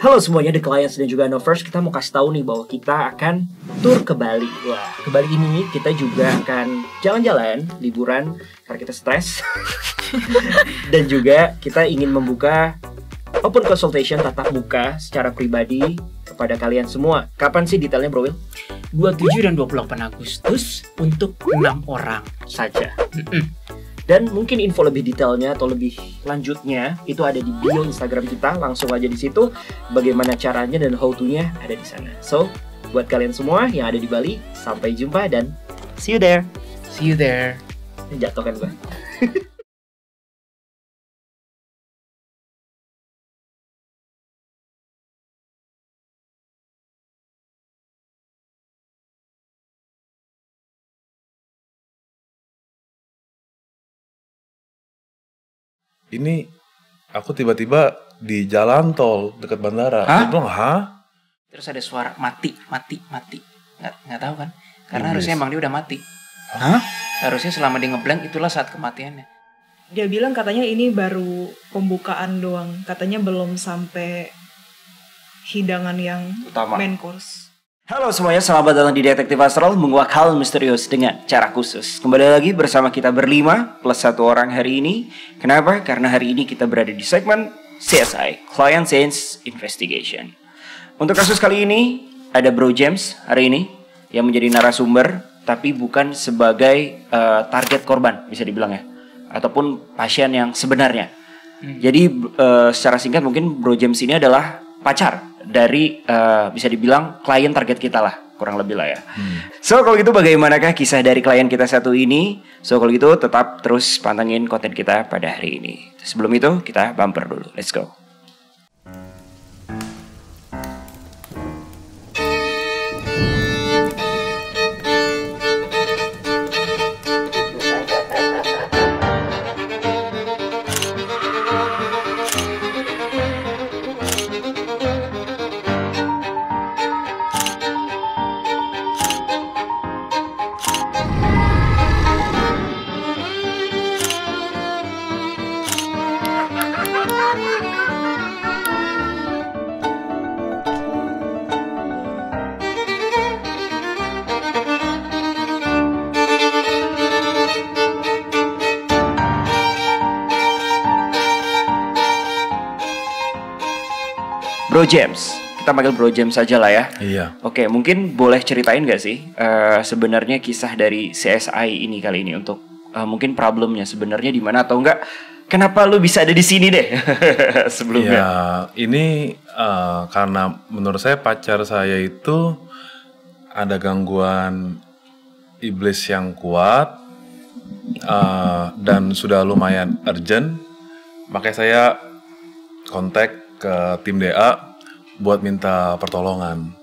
Halo semuanya, The Clients dan juga Novers. Kita mau kasih tahu nih bahwa kita akan tur ke Bali. Wah, ke Bali ini kita juga akan jalan-jalan, liburan, karena kita stres. Dan juga kita ingin membuka open consultation tatap muka secara pribadi kepada kalian semua. Kapan sih detailnya, Bro Will? 27 dan 28 Agustus untuk 6 orang Saja. Dan mungkin info lebih detailnya atau lebih lanjutnya itu ada di bio Instagram kita. Langsung aja di situ. Bagaimana caranya dan how to-nya ada di sana. So, buat kalian semua yang ada di Bali, sampai jumpa dan see you there. See you there. Jatuh kan gue. Ini aku tiba-tiba di jalan tol dekat bandara. Hah? Aku bilang, hah? Terus ada suara mati. Nggak tahu kan? Karena Iblis. harusnya emang dia udah mati. Hah? Harusnya selama dia ngeblank itulah saat kematiannya. Dia bilang katanya ini baru pembukaan doang. Katanya belum sampai hidangan yang Utama. main course. Halo semuanya, selamat datang di Detektif Astral, menguak hal misterius dengan cara khusus. Kembali lagi bersama kita berlima plus satu orang hari ini. Kenapa? Karena hari ini kita berada di segmen CSI, Client Science Investigation. Untuk kasus kali ini ada Bro James hari ini yang menjadi narasumber, tapi bukan sebagai target korban bisa dibilang ya, ataupun pasien yang sebenarnya. Jadi secara singkat mungkin Bro James ini adalah pacar dari bisa dibilang klien target kita lah, kurang lebih lah ya. So kalau gitu bagaimanakah kisah dari klien kita satu ini? So kalau gitu tetap terus pantengin konten kita pada hari ini. Sebelum itu kita bumper dulu, let's go. Bro James, kita panggil Bro James saja lah ya. Iya. Oke, mungkin boleh ceritain gak sih sebenarnya kisah dari CSI ini kali ini untuk mungkin problemnya sebenarnya di mana atau enggak? Kenapa lu bisa ada di sini deh sebelumnya? Ya, ini karena menurut saya pacar saya itu ada gangguan iblis yang kuat dan sudah lumayan urgent. Makanya saya kontak ke tim DA buat minta pertolongan.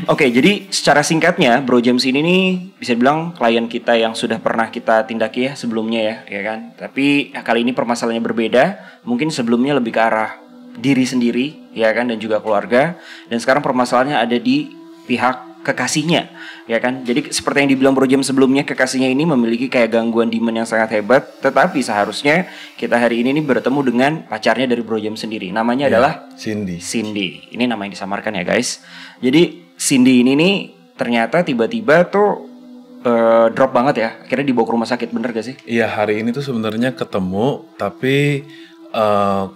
Oke, jadi secara singkatnya Bro James ini nih bisa bilang klien kita yang sudah pernah kita tindaki ya sebelumnya ya kan. Tapi kali ini permasalahannya berbeda. Mungkin sebelumnya lebih ke arah diri sendiri ya kan dan juga keluarga. Dan sekarang permasalahannya ada di pihak kekasihnya ya kan. Jadi seperti yang dibilang Bro James sebelumnya, kekasihnya ini memiliki kayak gangguan demon yang sangat hebat. Tetapi seharusnya kita hari ini nih bertemu dengan pacarnya dari Bro James sendiri. Namanya adalah Cindy. Cindy. Ini nama yang disamarkan ya guys. Jadi Cindy ini nih ternyata tiba-tiba tuh drop banget ya. Akhirnya dibawa ke rumah sakit, bener gak sih? Iya, hari ini tuh sebenarnya ketemu, tapi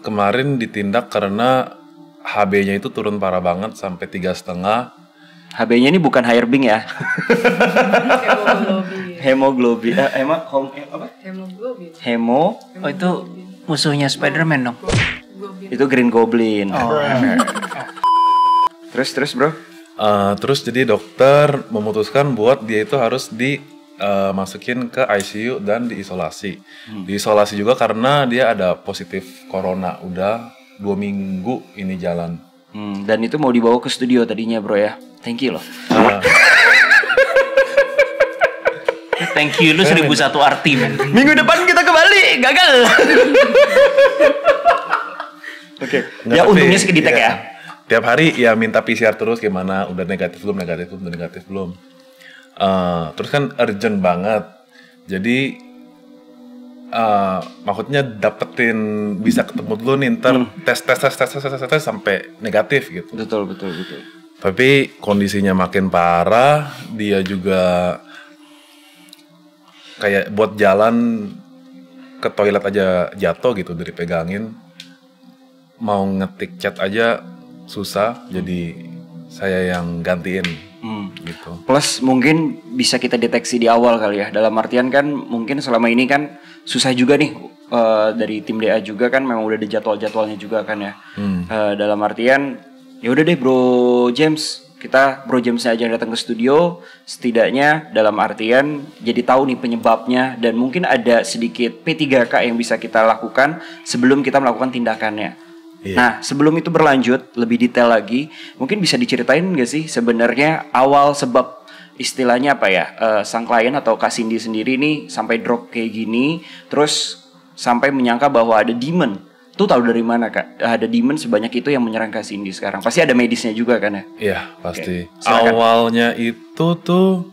kemarin ditindak karena HB-nya itu turun parah banget sampai 3,5. HB-nya ini bukan Hairbing ya. Hemoglobin. Hemoglobin. Apa? Hemoglobin. Hemo. Oh itu musuhnya Spider-Man dong. Itu Green Goblin. Oh. Terus bro. Terus jadi dokter memutuskan buat dia itu harus dimasukin ke ICU dan diisolasi. Diisolasi juga karena dia ada positif corona. Udah 2 minggu ini jalan. Dan itu mau dibawa ke studio tadinya bro ya. Thank you loh. Thank you lu 1001 arti men. Minggu depan kita ke Bali, gagal. Oke. Ya untungnya sekedetek ya. Tiap hari ya minta PCR terus gimana, udah negatif belum. Terus kan urgent banget. Jadi maksudnya dapetin bisa ketemu dulu nih ntar tes sampai negatif gitu. Betul. Tapi kondisinya makin parah, dia juga kayak buat jalan ke toilet aja jatuh gitu dari pegangin, mau ngetik chat aja susah, jadi saya yang gantiin. Gitu. Plus mungkin bisa kita deteksi di awal kali ya. Dalam artian kan mungkin selama ini kan susah juga nih dari tim DA juga kan memang udah ada jadwal-jadwalnya juga kan ya. Dalam artian ya udah deh Bro James aja yang datang ke studio, setidaknya dalam artian jadi tahu nih penyebabnya dan mungkin ada sedikit P3K yang bisa kita lakukan sebelum kita melakukan tindakannya. Nah, sebelum itu berlanjut lebih detail lagi, mungkin bisa diceritain nggak sih sebenarnya awal sebab istilahnya apa ya, sang klien atau Kak Cindy sendiri nih sampai drop kayak gini, terus sampai menyangka bahwa ada demon. Tuh tahu dari mana Kak? Ada demon sebanyak itu yang menyerang Kak Cindy sekarang. Pasti ada medisnya juga kan ya? Iya, pasti. Oke, awalnya itu tuh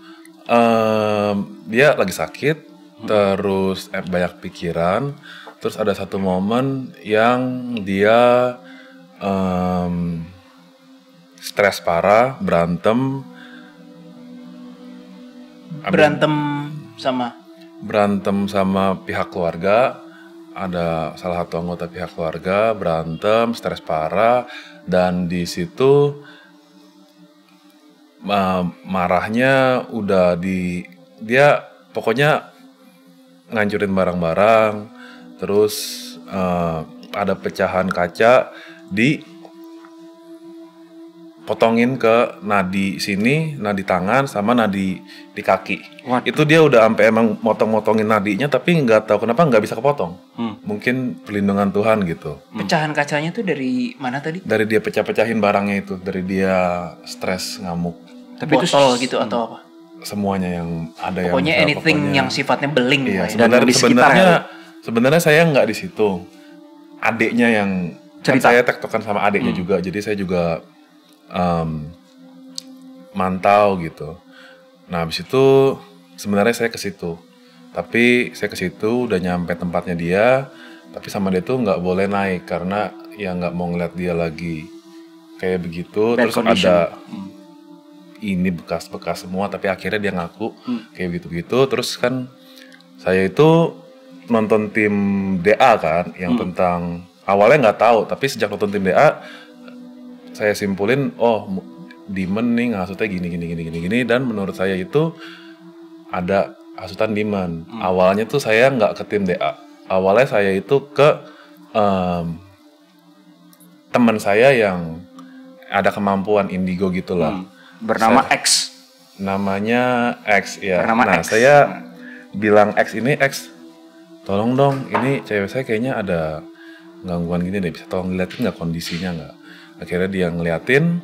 dia lagi sakit, terus banyak pikiran. Terus ada satu momen yang dia stres parah, berantem sama pihak keluarga. Ada salah satu anggota pihak keluarga berantem, stres parah, dan di situ marahnya udah dia pokoknya ngancurin barang-barang. Terus ada pecahan kaca potongin ke nadi sini, nadi tangan sama nadi di kaki. Waduh. Itu dia udah sampai emang motong-motongin nadinya, tapi nggak tahu kenapa nggak bisa kepotong. Mungkin perlindungan Tuhan gitu. Pecahan kacanya tuh dari mana tadi? Dari dia pecah-pecahin barangnya itu, dari dia stres ngamuk. Tapi botol gitu atau apa? Semuanya yang ada pokoknya yang anything yang sifatnya beling. Iya, dan di sekitar sebenarnya saya nggak di situ. Adiknya yang kan saya tektokan sama adiknya juga, jadi saya juga mantau gitu. Nah, habis itu sebenarnya saya ke situ. Tapi saya ke situ udah nyampe tempatnya dia, tapi sama dia tuh nggak boleh naik karena ya nggak mau ngeliat dia lagi kayak begitu. Bad Terus condition. ada ini bekas-bekas semua, tapi akhirnya dia ngaku kayak gitu-gitu. Terus kan saya itu nonton tim DA kan, yang tentang awalnya nggak tahu, tapi sejak nonton tim DA saya simpulin, oh demon nih ngasutnya gini, dan menurut saya itu ada hasutan demon. Awalnya tuh saya nggak ke tim DA, awalnya saya itu ke teman saya yang ada kemampuan indigo gitulah. Bernama X. Namanya X ya. Bernama X. Saya bilang X, tolong dong, ini cewek saya kayaknya ada gangguan gini deh, bisa tolong liatin nggak kondisinya nggak? Akhirnya dia ngeliatin,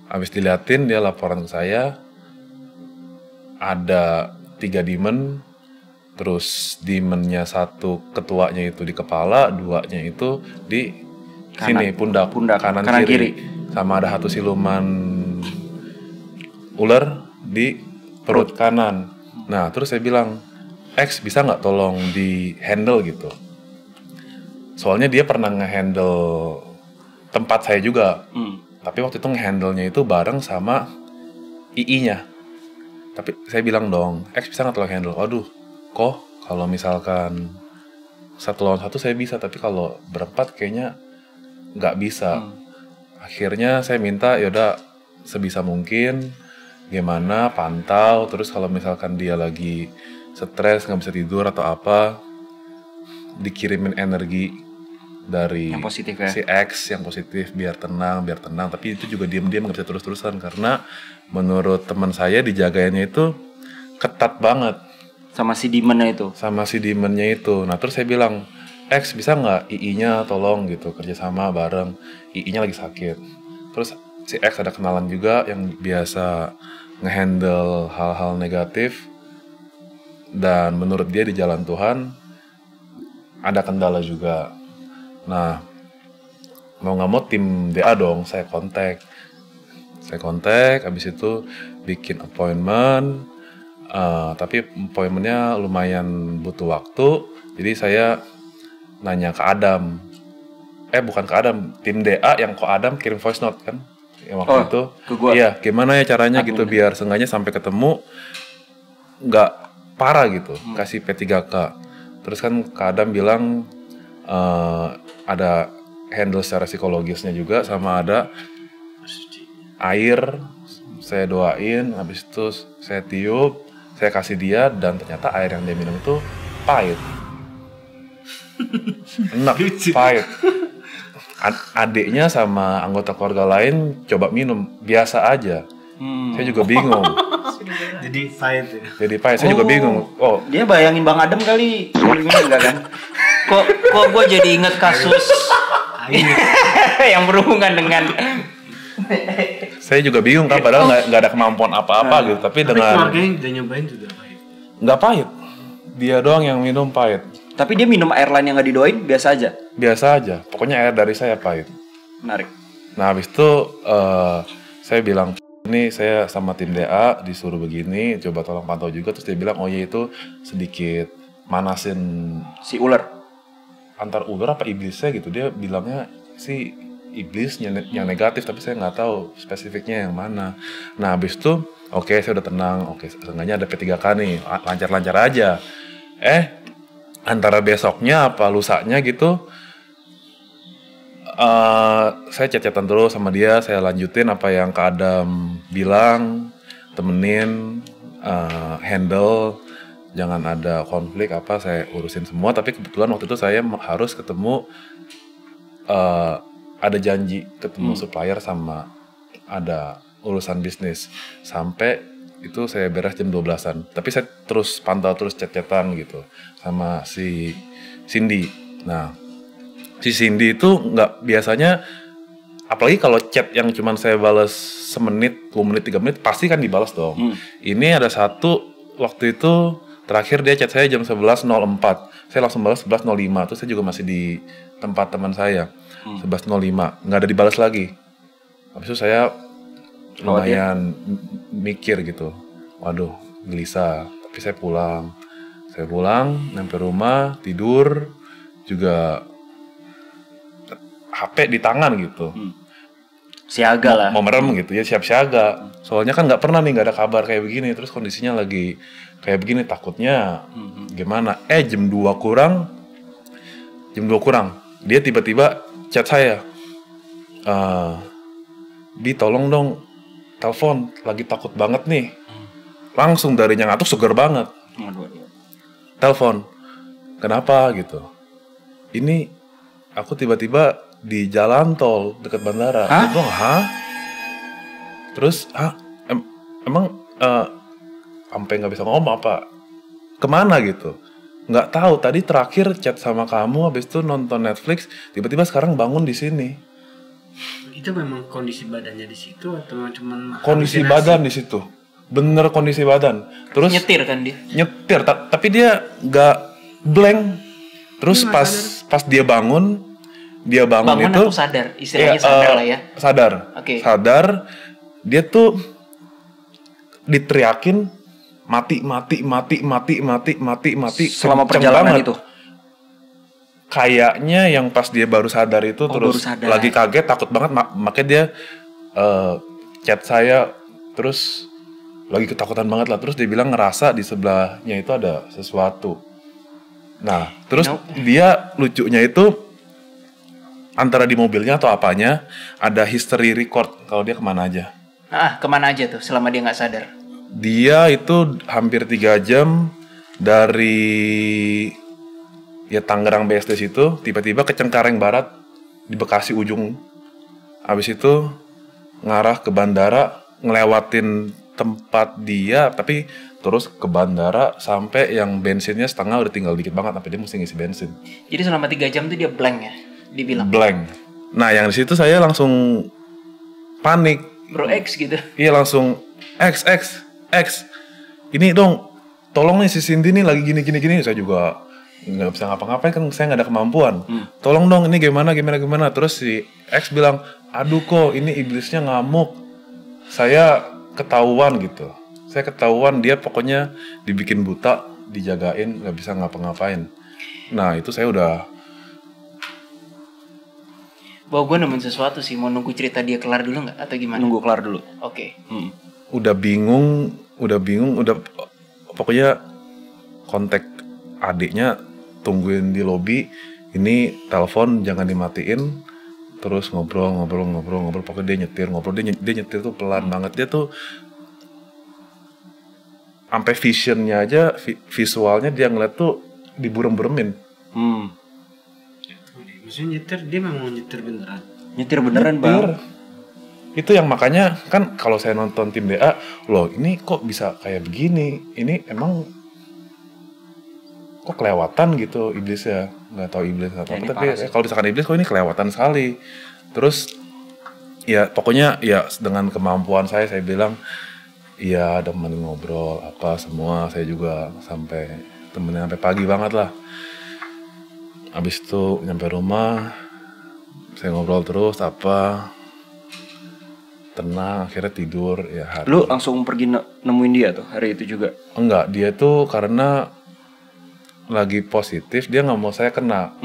habis diliatin dia laporan ke saya, ada 3 demon, terus demonnya satu ketuanya itu di kepala, 2-nya itu di sini pundak kanan kiri, sama ada satu siluman ular di perut kanan. Nah terus saya bilang, X bisa nggak tolong di handle gitu, soalnya dia pernah nge-handle tempat saya juga, tapi waktu itu nge-handle-nya itu bareng sama II-nya. Tapi saya bilang dong, X bisa nggak tolong handle? Aduh, kok kalau misalkan 1 lawan 1 saya bisa, tapi kalau berempat kayaknya nggak bisa. Akhirnya saya minta yaudah sebisa mungkin gimana pantau, terus kalau misalkan dia lagi stres nggak bisa tidur atau apa, dikirimin energi dari yang positif ya? si X yang positif biar tenang. Tapi itu juga diam-diam nggak bisa terus-terusan karena menurut teman saya dijaganya itu ketat banget Sama si demonnya itu. Nah terus saya bilang, X bisa nggak II-nya tolong gitu, kerjasama bareng, II-nya lagi sakit. Terus si X ada kenalan juga yang biasa ngehandle hal-hal negatif, dan menurut dia di jalan Tuhan ada kendala juga. Nah mau nggak mau tim DA dong saya kontak, habis itu bikin appointment, Tapi appointmentnya lumayan butuh waktu. Jadi saya nanya ke Adam. Bukan ke Adam, tim DA yang ke Adam kirim voice note kan. Yang waktu itu. Ke gua. Iya, gimana ya caranya gitu biar seenggaknya sampai ketemu nggak parah gitu. Kasih P3K. Terus kan Kak Adam bilang ada handle secara psikologisnya juga, sama ada air. Saya doain, habis itu saya tiup, saya kasih dia, dan ternyata air yang dia minum itu pahit. Enak, pahit. Adiknya sama anggota keluarga lain coba minum, biasa aja. Saya juga bingung. Jadi pahit ya. Jadi pahit, saya juga bingung. Oh, Dia bayangin Bang Adam kali. Enggak kan? Kok gue jadi inget kasus yang berhubungan dengan saya juga bingung kan, padahal nggak ada kemampuan apa-apa gitu. Tapi dengan keluarganya yang udah nyobain juga pahit. nggak pahit, dia doang yang minum pahit. Tapi dia minum air lain yang gak didoain biasa aja. Biasa aja, pokoknya air dari saya pahit. Menarik. Nah habis itu saya bilang, ini saya sama tim DA disuruh begini, coba tolong pantau juga. Terus dia bilang, oh ya itu sedikit manasin Si ular. antar ular apa iblisnya gitu. Dia bilangnya si iblisnya yang negatif, tapi saya nggak tahu spesifiknya yang mana. Nah habis itu oke, saya udah tenang, oke seenggaknya ada P3K nih, lancar-lancar aja. Antara besoknya apa lusanya gitu, saya chat-chatan terus sama dia, saya lanjutin apa yang Kak Adam bilang, temenin, handle, jangan ada konflik apa, saya urusin semua. Tapi kebetulan waktu itu saya harus ketemu, ada janji ketemu supplier sama ada urusan bisnis. Sampai itu saya beres jam 12-an. Tapi saya terus pantau terus chat-chatan gitu sama si Cindy. Nah, si Cindy itu nggak biasanya, apalagi kalau chat yang cuman saya balas semenit, 2 menit, 3 menit, pasti kan dibalas dong. Ini ada satu, waktu itu terakhir dia chat saya jam 11.04. Saya langsung balas 11.05. Terus saya juga masih di tempat teman saya. 11.05. Nggak ada dibalas lagi. Habis itu saya lumayan mikir gitu. Waduh, gelisah. Tapi saya pulang. Nyampe rumah, tidur, juga HP di tangan gitu. Siaga lah. Mau merem gitu ya, siap siaga. Soalnya kan nggak pernah nih, nggak ada kabar kayak begini. Terus kondisinya lagi kayak begini, takutnya gimana. Jam 2 kurang, dia tiba-tiba chat saya. Bi, tolong dong telepon, lagi takut banget nih. Langsung darinya ngantuk, seger banget. Telepon, kenapa gitu? Ini aku tiba-tiba di jalan tol dekat bandara. Dia bilang, hah? Terus, emang sampai nggak bisa ngomong apa? Kemana gitu? Nggak tahu. Tadi terakhir chat sama kamu, habis itu nonton Netflix. Tiba-tiba sekarang bangun di sini. Itu memang kondisi badannya di situ atau cuman Kondisi badan di situ, bener kondisi badan. Terus Nyetir kan dia? Nyetir, tapi dia nggak blank. Terus pas dia bangun Bangun itu atau sadar? Istilahnya sadar lah ya. Sadar. Oke. Sadar. Dia tuh diteriakin mati. Selama kenceng perjalanan banget. itu. Kayaknya yang pas dia baru sadar itu terus lagi kaget, takut banget, makanya dia chat saya, terus lagi ketakutan banget lah. Terus dia bilang ngerasa di sebelahnya itu ada sesuatu. Nah, terus dia lucunya itu antara di mobilnya atau apanya ada history record kalau dia kemana aja. Kemana aja tuh selama dia nggak sadar? Dia itu hampir 3 jam dari Tangerang BSD situ, tiba-tiba ke Cengkareng Barat di Bekasi ujung. Habis itu ngarah ke bandara, ngelewatin tempat dia, tapi terus ke bandara sampai yang bensinnya setengah, udah tinggal dikit banget, sampai dia mesti ngisi bensin. Jadi selama 3 jam tuh dia blank ya? Dibilang Blank. Nah yang di situ saya langsung panik. Bro X gitu. Iya langsung X. Ini dong, tolong nih si Cindy nih lagi gini. Saya juga nggak bisa ngapa-ngapain kan, saya nggak ada kemampuan. Tolong dong, ini gimana. Terus si X bilang, aduh kok ini iblisnya ngamuk, saya ketahuan gitu. Saya ketahuan dia pokoknya dibikin buta, dijagain, nggak bisa ngapa-ngapain. Nah itu saya udah. Bahwa gue nemuin sesuatu sih, mau nunggu cerita dia kelar dulu nggak atau gimana? Nunggu kelar dulu. Oke. Udah bingung, pokoknya kontak adiknya, tungguin di lobi, ini telepon jangan dimatiin, terus ngobrol, pokoknya dia nyetir tuh pelan banget, dia tuh sampai visionnya aja, visualnya dia ngeliat tuh diburem-buremin. Maksudnya nyetir, dia memang nyetir beneran. Nyetir beneran Bang. Itu yang makanya kan kalau saya nonton tim DA, loh ini kok bisa kayak begini, ini emang kok kelewatan gitu iblis ya, nggak tahu iblis atau apa, tapi kalau misalkan iblis kok ini kelewatan sekali. Terus ya pokoknya ya dengan kemampuan saya bilang iya, temenin ngobrol apa semua, saya juga sampai temenin sampai pagi banget lah. Abis itu nyampe rumah, saya ngobrol terus apa, tenang, akhirnya tidur ya hari. Lu langsung pergi nemuin dia tuh hari itu juga? Enggak, dia tuh karena lagi positif, dia nggak mau saya kena,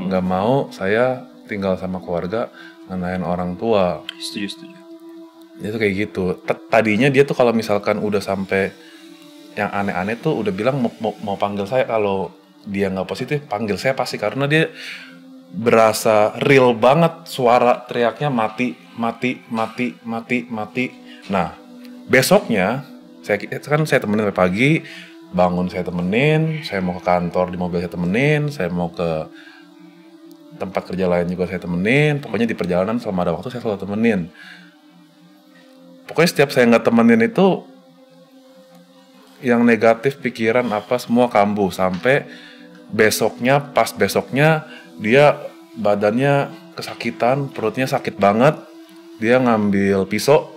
nggak mau saya tinggal sama keluarga, ngenain orang tua. Setuju. Dia tuh kayak gitu. Tadinya dia tuh kalau misalkan udah sampai yang aneh-aneh tuh udah bilang mau panggil saya, kalau dia nggak positif panggil saya pasti, karena dia berasa real banget suara teriaknya mati. Nah besoknya saya temenin sampai pagi, bangun saya temenin, saya mau ke kantor di mobil saya temenin, saya mau ke tempat kerja lain juga saya temenin, pokoknya di perjalanan selama ada waktu saya selalu temenin. Pokoknya setiap saya nggak temenin itu yang negatif pikiran apa semua kambuh, sampai pas besoknya dia badannya kesakitan, perutnya sakit banget, dia ngambil pisau,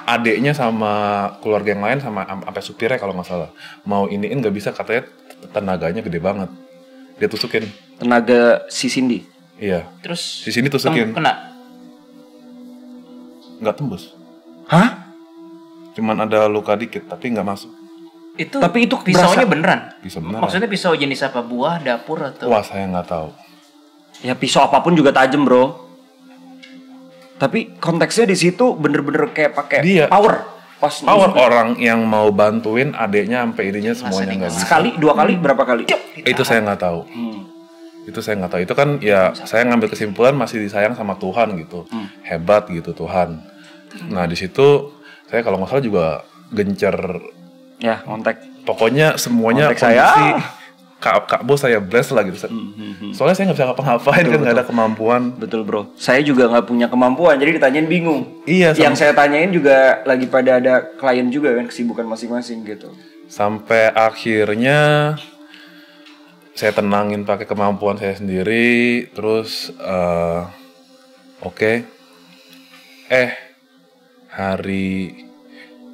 adeknya sama keluarga yang lain sama sampai supirnya kalau nggak salah mau iniin nggak bisa, katanya tenaganya gede banget, dia tusukin. Tenaga si Cindy? Iya. Terus di sini tusukin. Kena? Nggak tembus. Hah? Cuman ada luka dikit tapi nggak masuk. Tapi itu pisaunya berasa... beneran? Pisau beneran. Maksudnya pisau jenis apa? Buah, dapur atau? Wah saya nggak tahu. Ya pisau apapun juga tajam bro. Tapi konteksnya di situ bener-bener kayak pakai power. Power orang yang mau bantuin adeknya sampai ininya semuanya nggak bisa. Sekali, 2 kali, berapa kali? Itu saya nggak tahu. Itu saya nggak tahu. Itu kan ya saya ngambil kesimpulan masih disayang sama Tuhan gitu. Hebat gitu Tuhan. Nah di situ saya kalau nggak salah juga gencer. Ya kontak. Pokoknya semuanya kontak saya. Kak bos saya bless lah gitu. Soalnya saya nggak bisa ngapa-ngapain kan, nggak ada kemampuan. Betul bro. Saya juga nggak punya kemampuan, jadi ditanyain bingung. Iya. Yang saya tanyain juga lagi pada ada klien juga kan, kesibukan masing-masing gitu. Sampai akhirnya saya tenangin pakai kemampuan saya sendiri, terus oke. Hari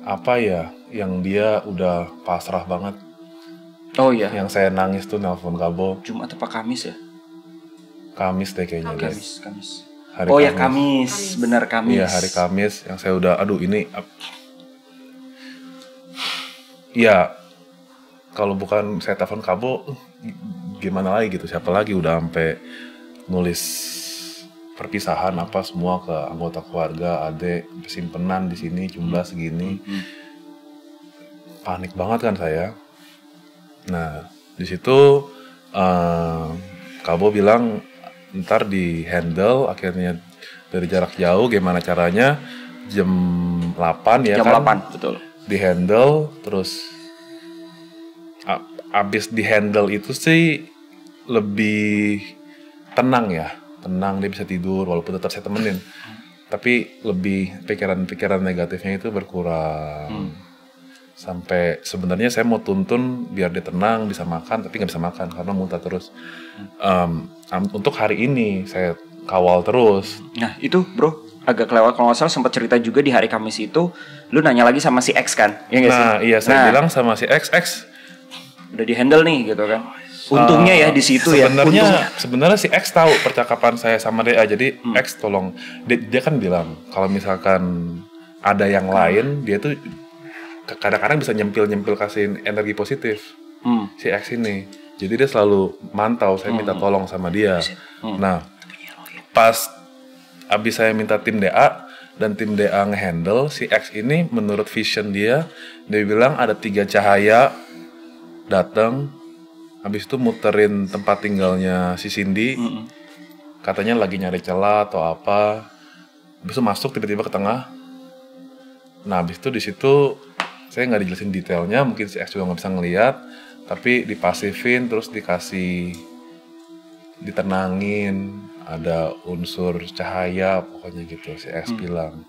apa ya yang dia udah pasrah banget. Oh iya. Yang saya nangis tuh nelpon Kabo. Jumat apa Kamis ya? Kamis deh kayaknya. Kamis. Hari oh Kamis. Ya Kamis, benar Kamis. Iya hari Kamis yang saya udah, aduh ini. Ya kalau bukan saya telepon Kabo, gimana lagi gitu? Siapa lagi udah sampai nulis perpisahan apa semua ke anggota keluarga, adek, simpenan di sini jumlah segini. Panik banget kan saya. Nah di situ Kabo bilang ntar di handle, akhirnya dari jarak jauh gimana caranya, jam 8 ya jam kan? 8 betul. Di handle, terus abis di handle itu sih lebih tenang ya, tenang, dia bisa tidur walaupun tetap saya temenin, tapi lebih pikiran negatifnya itu berkurang. Sampai sebenarnya saya mau tuntun biar dia tenang, bisa makan, tapi nggak bisa makan karena muntah terus. Untuk hari ini saya kawal terus. Nah itu bro, agak kelewat kalau nggak salah, sempat cerita juga di hari Kamis itu, lu nanya lagi sama si X kan? Ya nggak sih? Iya saya bilang sama si X udah di handle nih gitu kan. Untungnya ya di situ ya. Sebenarnya si X tahu percakapan saya sama DA, jadi X tolong, dia kan bilang kalau misalkan ada yang lain, dia tuh kadang-kadang bisa nyempil kasih energi positif si X ini. Jadi dia selalu mantau, saya minta tolong sama dia. Nah, pas abis saya minta tim DA dan tim DA ngehandle, si X ini menurut vision dia bilang ada 3 cahaya datang, habis itu muterin tempat tinggalnya si Cindy, katanya lagi nyari celah atau apa, habis itu masuk tiba-tiba ke tengah. Nah habis itu di situ saya nggak dijelasin detailnya, mungkin si X juga nggak bisa ngelihat, tapi dipasifin terus ditenangin, ada unsur cahaya pokoknya gitu si X bilang.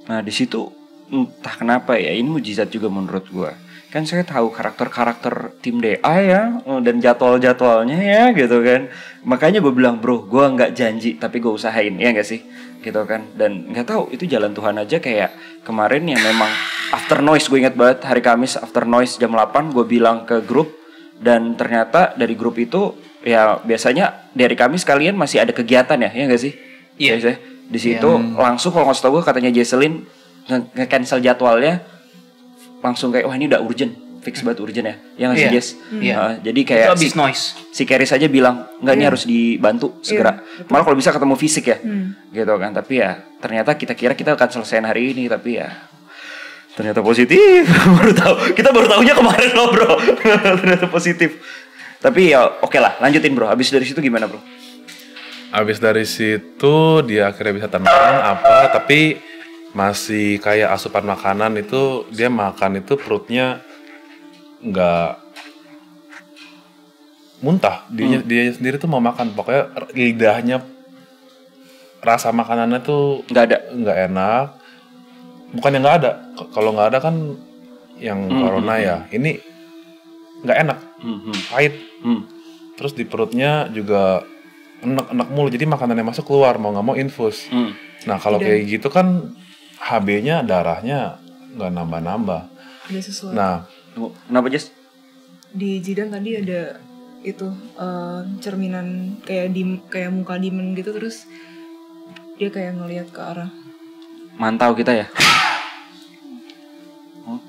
Nah di situ entah kenapa ya, ini mujizat juga menurut gua. Kan saya tahu karakter tim DA ya, dan jadwal-jadwalnya ya gitu kan. Makanya gue bilang bro, gue nggak janji tapi gue usahain, ya nggak sih, gitu kan. Dan nggak tahu itu jalan Tuhan aja. Kayak kemarin yang memang after noise, gue ingat banget hari Kamis after noise jam 8 gue bilang ke grup, dan ternyata dari grup itu ya biasanya dari Kamis kalian masih ada kegiatan ya nggak sih? Iya. Yes, di situ langsung kalau nggak tahu gue katanya Jesselyn nge-cancel jadwalnya, langsung kayak wah ini udah urgent, fix banget urgent ya nggak sih Jess? Jadi kayak itu abis noise. Si Carrie saja bilang nggak ini harus dibantu segera. Malah kalau bisa ketemu fisik ya, gitu kan. Tapi ya ternyata kita kira kita akan selesaiin hari ini, tapi ya ternyata positif. Kita baru tahunya kemarin loh bro. Ternyata positif. Tapi ya oke lah, lanjutin bro. Habis dari situ gimana bro? Habis dari situ dia akhirnya bisa tenang tapi masih kayak asupan makanan itu, dia makan itu perutnya nggak muntah, dia sendiri tuh mau makan, pokoknya lidahnya rasa makanannya tuh nggak enak. Bukan yang nggak ada, kalau nggak ada kan yang corona ya, ini nggak enak, pahit, terus di perutnya juga enak mulu, jadi makanannya masuk keluar mau nggak mau infus. Nah kalau kayak gitu kan HB-nya darahnya nggak nambah-nambah. Ada sesuatu. Nah, kenapa Jess? Di Jidan tadi ada itu cerminan kayak muka demon gitu, terus dia kayak ngelihat ke arah. Mantau kita ya.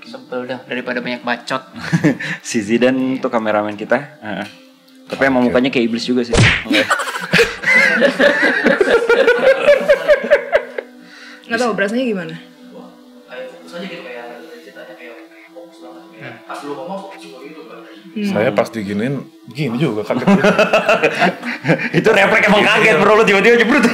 Sebel dah daripada banyak bacot. Si Zidan tuh kameramen kita. Tapi emang mukanya kayak iblis juga sih. Nggak tahu perasaannya gimana. saya pas diginin gini juga kaget. Itu refleks emang kaget bro, lu tiba-tiba jebrut.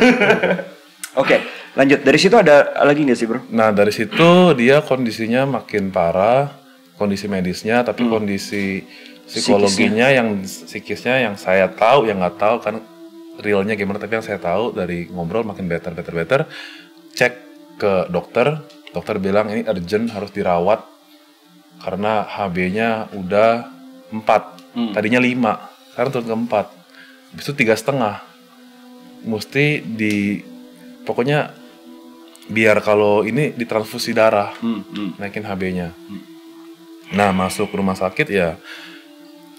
Oke, lanjut. Dari situ ada lagi nggak sih bro? Nah dari situ dia kondisinya makin parah, kondisi medisnya, tapi kondisi psikologinya psikisnya yang saya tahu, yang nggak tahu kan realnya gimana, tapi yang saya tahu dari ngobrol makin better. Cek ke dokter bilang ini urgent, harus dirawat karena HB-nya udah 4, tadinya 5, sekarang turun ke 4, habis itu 3,5, mesti pokoknya biar kalau ini ditransfusi darah, naikin HB-nya. Nah masuk rumah sakit ya,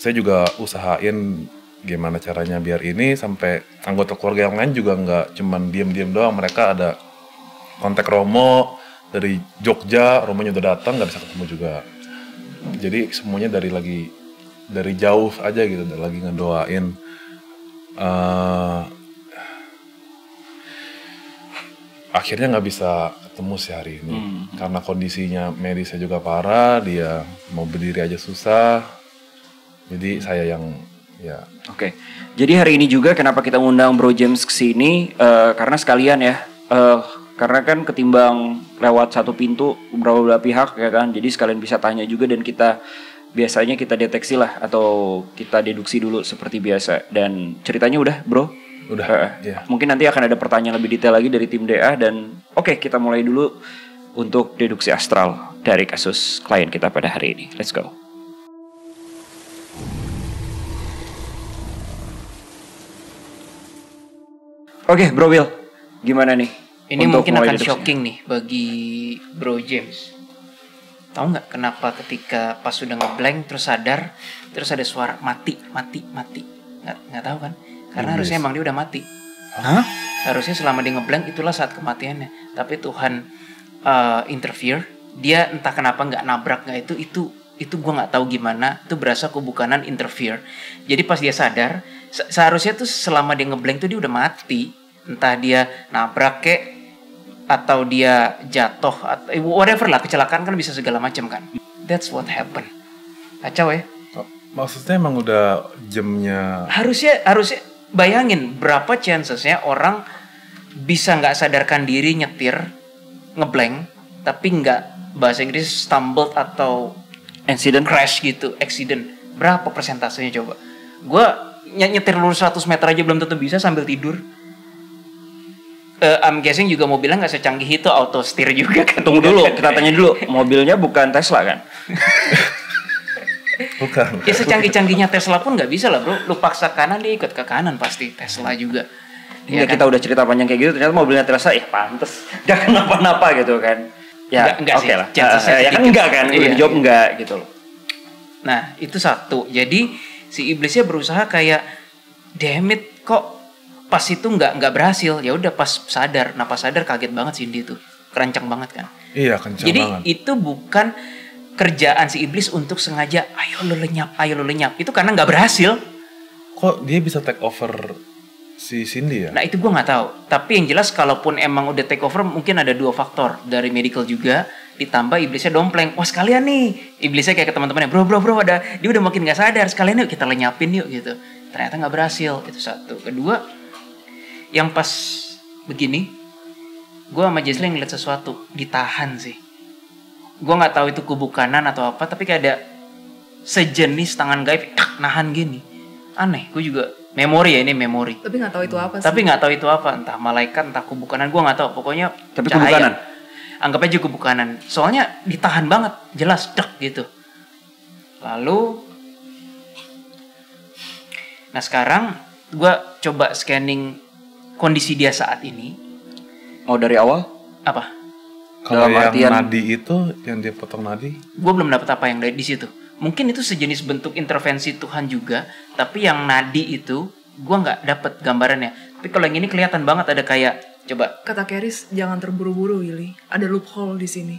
saya juga usahain gimana caranya biar ini sampai anggota keluarga yang lain juga nggak cuman diem doang, mereka ada kontak Romo dari Jogja, Romonya udah datang, nggak bisa ketemu juga. Jadi semuanya dari jauh aja gitu, lagi ngedoain. Akhirnya nggak bisa ketemu sih hari ini, karena kondisinya medisnya juga parah, dia mau berdiri aja susah. Jadi saya yang ya. Oke. Jadi hari ini juga kenapa kita ngundang Bro James kesini, karena sekalian ya. Karena kan ketimbang lewat satu pintu beberapa pihak ya kan, jadi sekalian bisa tanya juga, dan biasanya kita deteksi lah atau kita deduksi dulu seperti biasa. Dan ceritanya udah bro? Udah. Mungkin nanti akan ada pertanyaan lebih detail lagi dari tim DA, dan oke, kita mulai dulu untuk deduksi astral dari kasus klien kita pada hari ini. Let's go. Oke, Bro Will, gimana nih? Ini mungkin akan shocking nih bagi Bro James. Tahu nggak kenapa ketika pas sudah ngeblank terus sadar, terus ada suara mati. Nggak tahu kan? Karena harusnya emang dia udah mati. Harusnya selama dia ngeblank itulah saat kematiannya. Tapi Tuhan interfere. Dia entah kenapa nggak nabrak nggak itu gue nggak tahu gimana. Itu berasa kubu kanan interfere. Jadi pas dia sadar, seharusnya tuh selama dia ngeblank tuh dia udah mati. Entah dia nabrak kek atau dia jatuh atau whatever lah, kecelakaan kan bisa segala macam kan. That's what happened. Kacau ya. Maksudnya emang udah jamnya. Harusnya bayangin berapa chancesnya orang bisa nggak sadarkan diri nyetir ngeblank tapi nggak, bahasa Inggris stumbled atau crash gitu, accident. Berapa persentasenya coba? Gue nyetir lurus 100 meter aja belum tentu bisa sambil tidur. I'm guessing juga mobilnya nggak secanggih itu, auto steer juga kan. Tunggu dulu, kita tanya dulu. Mobilnya bukan Tesla kan? Bukan. Ya secanggih-canggihnya Tesla pun nggak bisa lah bro. Lu paksa kanan dia ikut ke kanan pasti. Tesla juga. Ya, kan? Kita udah cerita panjang kayak gitu, ternyata mobilnya Tesla pantes gak kenapa-napa gitu kan. Ya enggak oke sih, lah. Ya kan enggak kan, udah dijawab enggak gitu loh. Nah itu satu. Jadi si iblisnya berusaha kayak, damn it, kok pas itu nggak berhasil. Ya udah pas sadar. Nah pas sadar kaget banget Cindy tuh, kencang banget kan. Iya kencang jadi banget. Jadi itu bukan kerjaan si iblis untuk sengaja ayo lo lenyap. Itu karena nggak berhasil. Kok dia bisa take over si Cindy ya? Nah itu gue nggak tahu. Tapi yang jelas kalaupun emang udah take over, mungkin ada 2 faktor. Dari medical juga, ditambah iblisnya dompleng. Wah sekalian nih, iblisnya kayak ke teman-temannya, bro ada, dia udah makin nggak sadar, sekalian yuk kita lenyapin yuk gitu. Ternyata nggak berhasil. Itu satu. Kedua, yang pas begini, gue sama Jesslyn ngeliat sesuatu, ditahan sih. Gue nggak tahu itu kubu kanan atau apa, tapi kayak ada sejenis tangan gaib nahan gini. Aneh, gue juga memori. Tapi nggak tahu itu apa sih. Tapi nggak tahu itu apa, entah malaikat, entah kubu kanan, gue nggak tahu. Pokoknya tapi kubu kanan. Anggap aja kubu kanan. Soalnya ditahan banget, jelas gitu. Lalu, nah sekarang gue coba scanning kondisi dia saat ini. Mau dari awal? Apa? Kalau yang artian nadi itu, yang dia potong nadi, gue belum dapat apa yang di situ. Mungkin itu sejenis bentuk intervensi Tuhan juga, tapi yang nadi itu gue nggak dapat gambarannya. Tapi kalau yang ini kelihatan banget ada kayak, coba. Kata Keris, jangan terburu-buru Willy. Ada loophole di sini.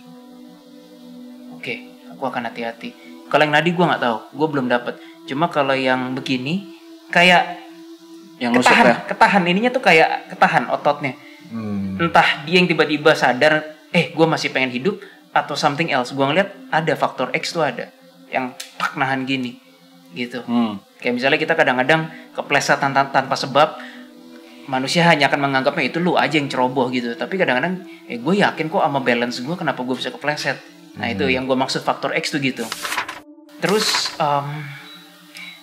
Oke, aku akan hati-hati. Kalau yang nadi gue nggak tahu, gue belum dapat. Cuma kalau yang begini, kayak yang ketahan ininya tuh kayak ketahan ototnya. Entah dia yang tiba-tiba sadar, gue masih pengen hidup, atau something else. Gue ngeliat ada faktor X tuh ada yang nahan gini gitu. Kayak misalnya kita kadang-kadang kepleset tanpa sebab, manusia hanya akan menganggapnya itu lu aja yang ceroboh gitu. Tapi kadang-kadang gue yakin kok sama balance gue, kenapa gue bisa kepleset. Nah itu yang gue maksud faktor X tuh gitu. Terus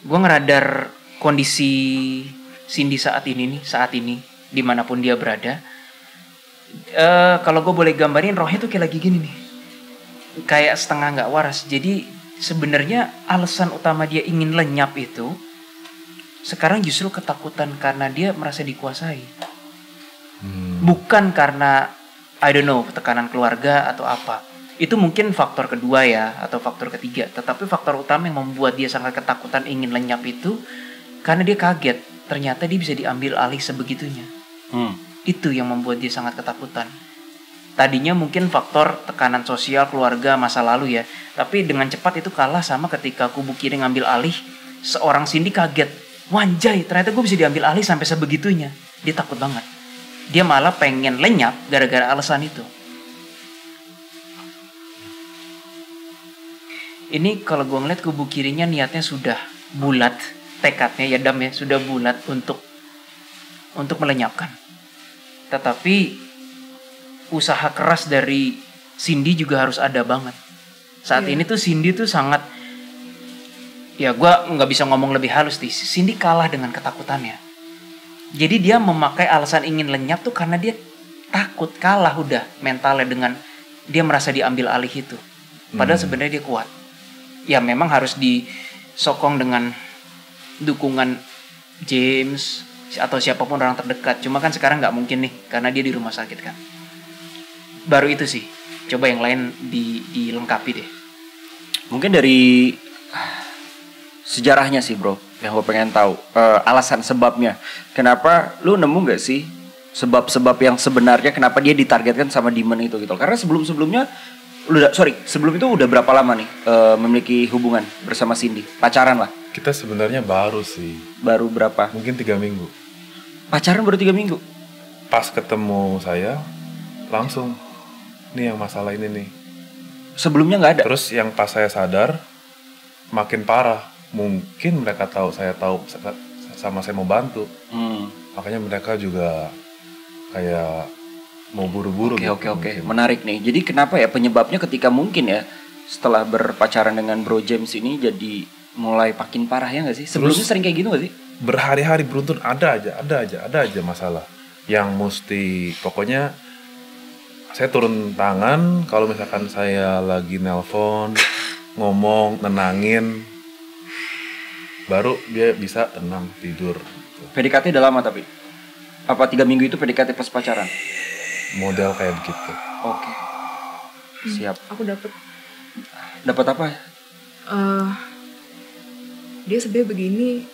gue ngeradar kondisi Cindy saat ini dimanapun dia berada. Kalau gue boleh gambarin, rohnya tuh kayak lagi gini nih, kayak setengah nggak waras. Jadi sebenarnya alasan utama dia ingin lenyap itu sekarang justru ketakutan karena dia merasa dikuasai. Bukan karena I don't know, tekanan keluarga atau apa. Itu mungkin faktor kedua ya, atau faktor ketiga. Tetapi faktor utama yang membuat dia sangat ketakutan ingin lenyap itu karena dia kaget, ternyata dia bisa diambil alih sebegitunya. Itu yang membuat dia sangat ketakutan. Tadinya mungkin faktor tekanan sosial, keluarga, masa lalu ya. Tapi dengan cepat itu kalah sama ketika kubu kiri ngambil alih. Seorang Cindy kaget. Wanjay, ternyata gue bisa diambil alih sampai sebegitunya. Dia takut banget. Dia malah pengen lenyap gara-gara alasan itu. Ini kalau gue ngeliat kubu kirinya niatnya sudah bulat. Tekadnya ya Dam ya, sudah bulat untuk melenyapkan. Tetapi usaha keras dari Cindy juga harus ada banget. Saat ini tuh Cindy tuh sangat, ya gue nggak bisa ngomong lebih halus nih. Cindy kalah dengan ketakutannya. Jadi dia memakai alasan ingin lenyap tuh karena dia takut, kalah udah mentalnya dengan dia merasa diambil alih itu. Padahal sebenarnya dia kuat. Ya memang harus disokong dengan dukungan James atau siapapun orang terdekat. Cuma kan sekarang nggak mungkin nih karena dia di rumah sakit kan. Baru itu sih. Coba yang lain dilengkapi deh. Mungkin dari sejarahnya sih bro, yang gue pengen tahu alasan sebabnya. Kenapa lu nemu nggak sih sebab-sebab yang sebenarnya kenapa dia ditargetkan sama demon itu gitu. Karena sebelum-sebelumnya sebelum itu udah berapa lama nih memiliki hubungan bersama Cindy? Pacaran lah. Kita sebenarnya baru sih. Baru berapa? Mungkin 3 minggu. Pacaran baru 3 minggu. Pas ketemu saya langsung nih yang masalah ini nih. Sebelumnya nggak ada. Terus yang pas saya sadar makin parah. Mungkin mereka tahu saya sama saya mau bantu. Makanya mereka juga kayak mau buru-buru. Oke. Menarik nih. Jadi kenapa ya penyebabnya ketika mungkin ya setelah berpacaran dengan Bro James ini jadi mulai makin parah ya nggak sih? Sebelumnya sering kayak gitu nggak sih? Berhari-hari beruntun ada aja masalah. Yang mesti pokoknya saya turun tangan kalau misalkan saya lagi nelpon, ngomong, nenangin, baru dia bisa tenang tidur. PDKT udah lama tapi? Apa 3 minggu itu PDKT pas pacaran? Model kayak begitu. Oke. Siap. Aku Dapat apa? Dia sebenarnya begini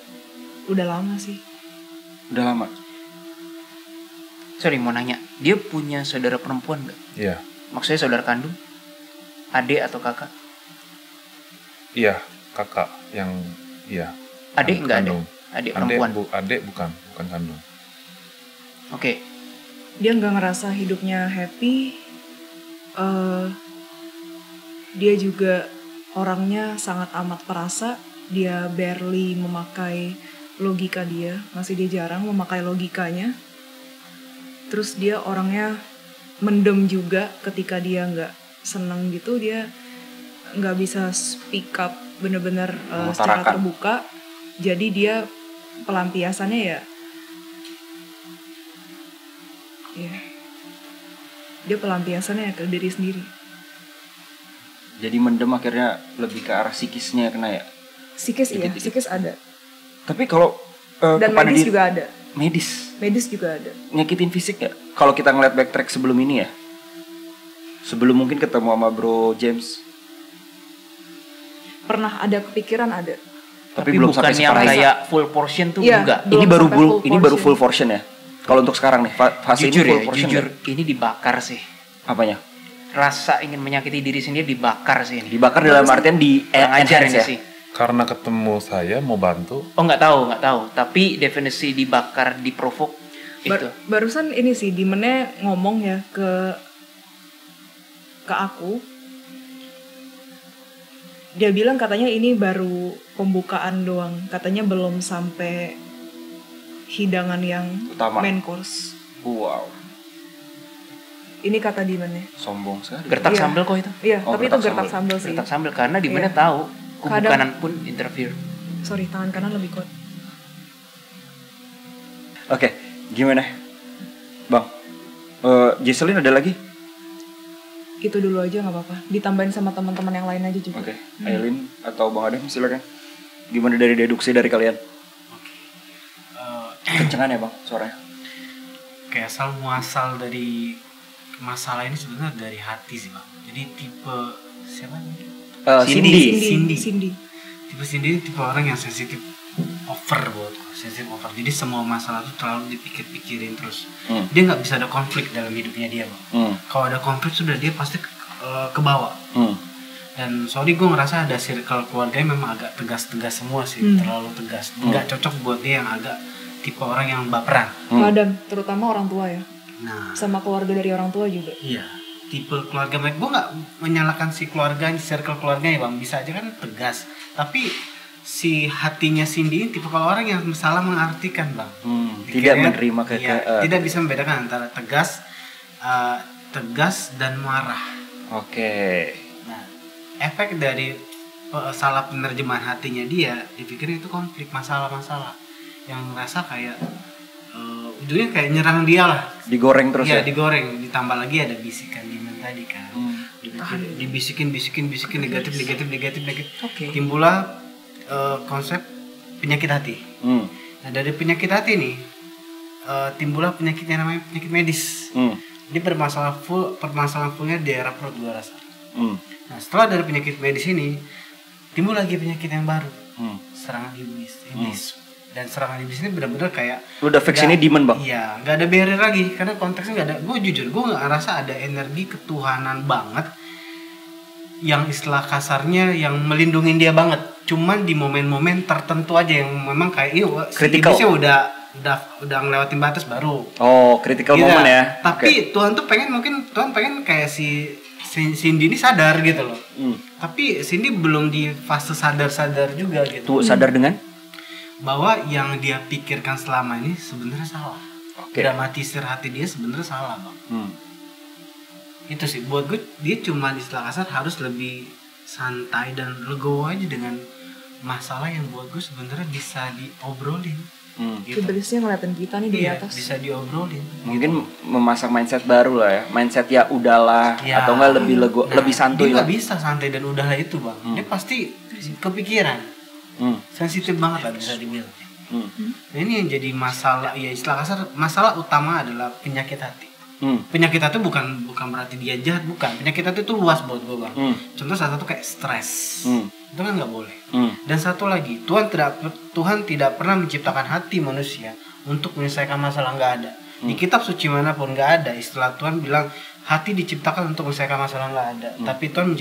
udah lama sih. Udah lama. Sorry mau nanya, dia punya saudara perempuan nggak? Iya. Maksudnya saudara kandung, adik atau kakak? Iya, kakak yang iya. Adik nggak ada? Kandung. Adik perempuan? Adik bukan kandung. Oke. Dia nggak ngerasa hidupnya happy. Dia juga orangnya sangat amat perasa. Dia barely memakai logika dia. Masih dia jarang memakai logikanya. Terus dia orangnya mendem juga ketika dia nggak seneng gitu. Dia nggak bisa speak up bener-bener secara terbuka. Jadi dia pelampiasannya ya dia pelampiasannya ke diri sendiri. Jadi mendem akhirnya lebih ke arah psikisnya kena ya? Psikis iya, psikis ada. Tapi kalau dan medis juga ada. Medis juga ada. Nyakitin fisik ya? Kalau kita ngeliat backtrack sebelum ini ya? Sebelum mungkin ketemu sama Bro James? Pernah ada kepikiran ada. Tapi belum bukan sampai yang separah kayak full portion tuh iya, enggak. Ini baru full portion ya? Kalau untuk sekarang nih, fase Jujur ini full portion jujur ya? ini dibakar sih. Apanya? Rasa ingin menyakiti diri sendiri dibakar sih ini. Dibakar dalam artian di Ajar ini ya? sih. Karena ketemu saya mau bantu. Oh nggak tahu. Tapi definisi dibakar, diprovok itu. Barusan ini sih Dimennya ngomong ya ke aku. Dia bilang katanya ini baru pembukaan doang. Katanya belum sampai hidangan yang utama, main course. Wow. Ini kata Dimennya. Sombong sekali. Gertak sambel kok itu. Iya, Oh, tapi itu gertak sambel sih. Gertak sambel karena Dimennya tahu kubu kanan pun interfere. Sorry, tangan kanan lebih kuat. Oke, gimana, Bang? Jesselyn ada lagi? Itu dulu aja nggak apa-apa. Ditambahin sama teman-teman yang lain aja juga. Oke, Aileen atau Bang Adam silakan. Gimana dari deduksi dari kalian? Kencengan ya Bang suaranya? Kayak asal muasal dari masalah ini sebenarnya dari hati sih Bang. Jadi tipe siapa namanya? Cindy. Tipe Cindy tipe orang yang sensitif over buat sensitif over. Jadi semua masalah itu terlalu dipikir-pikirin terus. Dia nggak bisa ada konflik dalam hidupnya dia Bang. Kalau ada konflik sudah dia pasti ke bawah. Dan sorry gue ngerasa ada circle keluarganya memang agak tegas-tegas semua sih, terlalu tegas. Nggak cocok buat dia yang agak tipe orang yang baperan. Kadang terutama orang tua ya. Nah, sama keluarga dari orang tua juga. Iya, tipe keluarga mereka. Gue nggak menyalahkan si keluarganya, circle keluarganya Bang. Bisa aja kan tegas. Tapi si hatinya Cindy tipe kalau orang yang salah mengartikan Bang. Tidak menerima tidak bisa membedakan antara tegas dan marah. Oke. Nah, efek dari salah penerjemahan hatinya dia dipikir itu konflik, masalah-masalah yang ngerasa kayak ujungnya kayak nyerang dia lah. Digoreng terus ya? Digoreng. Ditambah lagi ada bisikan Dimen tadi kan. Dibisikin negatif. Oke. Timbullah konsep penyakit hati. Nah dari penyakit hati nih timbullah penyakit yang namanya penyakit medis. Ini permasalahan fullnya di daerah perut gua rasa. Nah setelah dari penyakit medis ini timbul lagi penyakit yang baru. Serangan iblis. Dan serangan iblis ini benar-benar kayak Lu udah fix ini demon bang? Iya, nggak ada barrier lagi karena konteksnya nggak ada. Gue jujur, gue nggak ngerasa ada energi ketuhanan banget yang istilah kasarnya yang melindungi dia banget. Cuman di momen-momen tertentu aja yang memang kayak Critical. iblisnya udah ngelewatin batas baru. Oh, critical Iya, moment ya. Tapi Tuhan tuh Tuhan pengen kayak si Cindy ini sadar gitu loh. Tapi Cindy belum di fase sadar juga gitu. Tuh sadar dengan? Bahwa yang dia pikirkan selama ini sebenarnya salah. Oke. Dramatisir hati dia sebenarnya salah bang. Itu sih buat gue, dia cuma istilah kasar harus lebih santai dan legowo aja dengan masalah yang buat gue sebenarnya bisa diobrolin. Gitu. Iblisnya ngeliatin kita nih di Iya, atas. bisa diobrolin. Mungkin memasang mindset baru lah ya. Mindset ya udahlah Ya, atau enggak lebih lebih santuy dia lah. nggak bisa santai dan udahlah itu bang. Dia pasti kepikiran. Sensitif banget lah bisa dibilang. Nah, ini yang jadi masalah, ya istilah kasar, masalah utama adalah penyakit hati. Penyakit hati bukan berarti dia jahat, bukan. Penyakit hati itu luas buat gue bang. Contoh salah satu kayak stres, itu kan nggak boleh. Dan satu lagi, Tuhan tidak pernah menciptakan hati manusia untuk menyelesaikan masalah, nggak ada. Di kitab suci manapun nggak ada istilah Tuhan bilang hati diciptakan untuk menyelesaikan masalah, nggak ada. Tapi Tuhan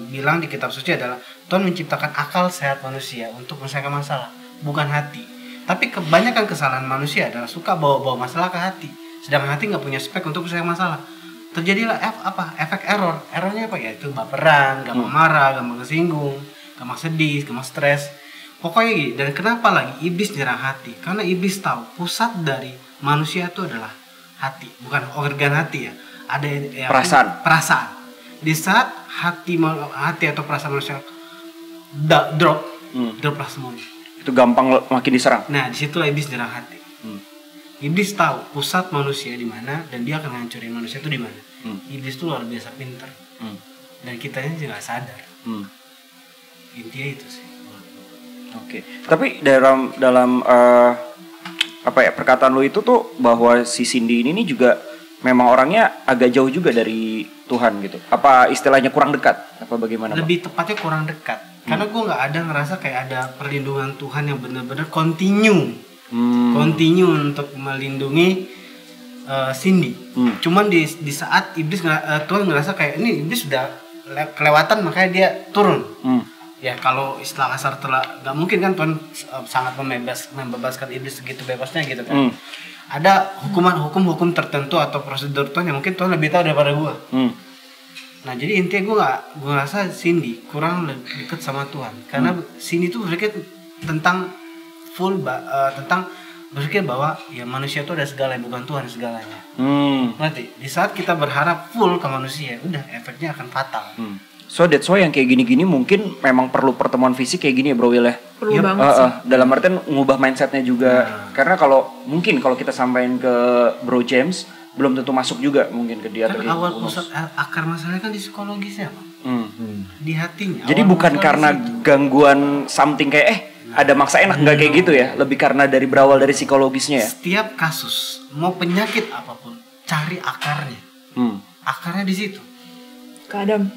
bilang di kitab suci adalah Tuhan menciptakan akal sehat manusia untuk menyelesaikan masalah, bukan hati. Tapi kebanyakan kesalahan manusia adalah suka bawa masalah ke hati, sedangkan hati nggak punya spek untuk menyelesaikan masalah. Terjadilah efek error. Errornya apa ya? Itu baperan, gampang marah, gampang kesinggung, gampang sedih, gampang stres. Pokoknya gitu. Dan kenapa lagi iblis nyerang hati? Karena iblis tahu pusat dari manusia itu adalah hati, bukan organ hati ya. Ada ya, perasaan. Di saat hati atau perasaan manusia droplah semuanya. Itu gampang makin diserang. Nah, disitulah iblis nyerang hati. Iblis tahu pusat manusia di mana dan dia akan ngancurin manusia itu di mana. Iblis itu luar biasa pintar. Dan kitanya juga nggak sadar. Intinya itu sih. Oke. Tapi dalam perkataan lo itu tuh bahwa si Cindy ini juga memang orangnya agak jauh juga dari Tuhan gitu. Apa istilahnya kurang dekat? Apa bagaimana? Lebih tepatnya kurang dekat. Karena gue nggak ada ngerasa kayak ada perlindungan Tuhan yang benar-benar continue untuk melindungi Cindy. Cuman di saat iblis Tuhan ngerasa kayak ini iblis sudah kelewatan, makanya dia turun. Ya kalau istilah kasar nggak mungkin kan Tuhan sangat membebaskan iblis segitu bebasnya gitu kan. Ada hukum tertentu atau prosedur Tuhan yang mungkin Tuhan lebih tahu daripada gue. Nah jadi intinya gue ngerasa Cindy kurang dekat sama Tuhan karena Cindy itu berpikir tentang berpikir bahwa ya manusia itu ada segalanya, bukan Tuhan segalanya. Nanti di saat kita berharap full ke manusia, udah efeknya akan fatal. So that's why yang kayak gini-gini mungkin memang perlu pertemuan fisik kayak gini ya Bro Will ya. Perlu banget sih. Dalam artian ngubah mindsetnya juga. Karena kalau kita sampaikan ke Bro James belum tentu masuk juga mungkin ke dia. Kan awal pusat akar masalahnya kan di psikologisnya Bang. Di hatinya. Jadi bukan karena gangguan something kayak ada maksa enak, nggak kayak gitu ya. Lebih karena berawal dari psikologisnya ya. Setiap kasus mau penyakit apapun cari akarnya. Akarnya di situ. Kak Adam,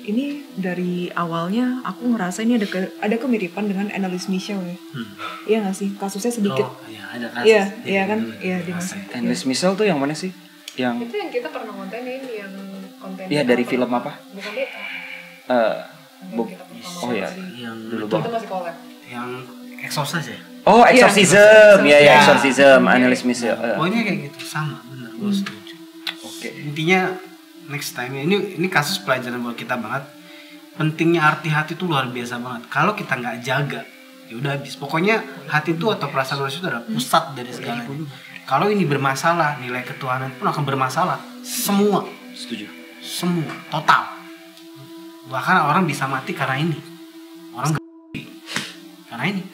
ini dari awalnya aku ngerasa ini ada kemiripan dengan Annelies Michel ya. Iya nggak sih? Kasusnya sedikit. Oh, iya ada kasus. Iya kan? Iya di masa. Annelies Michel tuh yang mana sih? Yang itu yang kita pernah kontenin yang konten. Iya dari film apa? Bukan dia. Oh ya, Yang dulu Itu bang. masih collab. Yang exorcist ya. Oh exorcism, ya Iya. exorcism, Annelies Michel. Pokoknya kayak gitu sama, benar. Gue setuju. Oke. Intinya next time ini kasus pelajaran buat kita banget. Pentingnya arti hati itu luar biasa banget. Kalau kita nggak jaga, ya udah habis. Pokoknya hati itu atau perasaan manusia itu adalah pusat dari segalanya. Kalau ini bermasalah, nilai ketuhanan pun akan bermasalah. Semua, Setuju. semua, total. Bahkan orang bisa mati karena ini. Orang karena ini.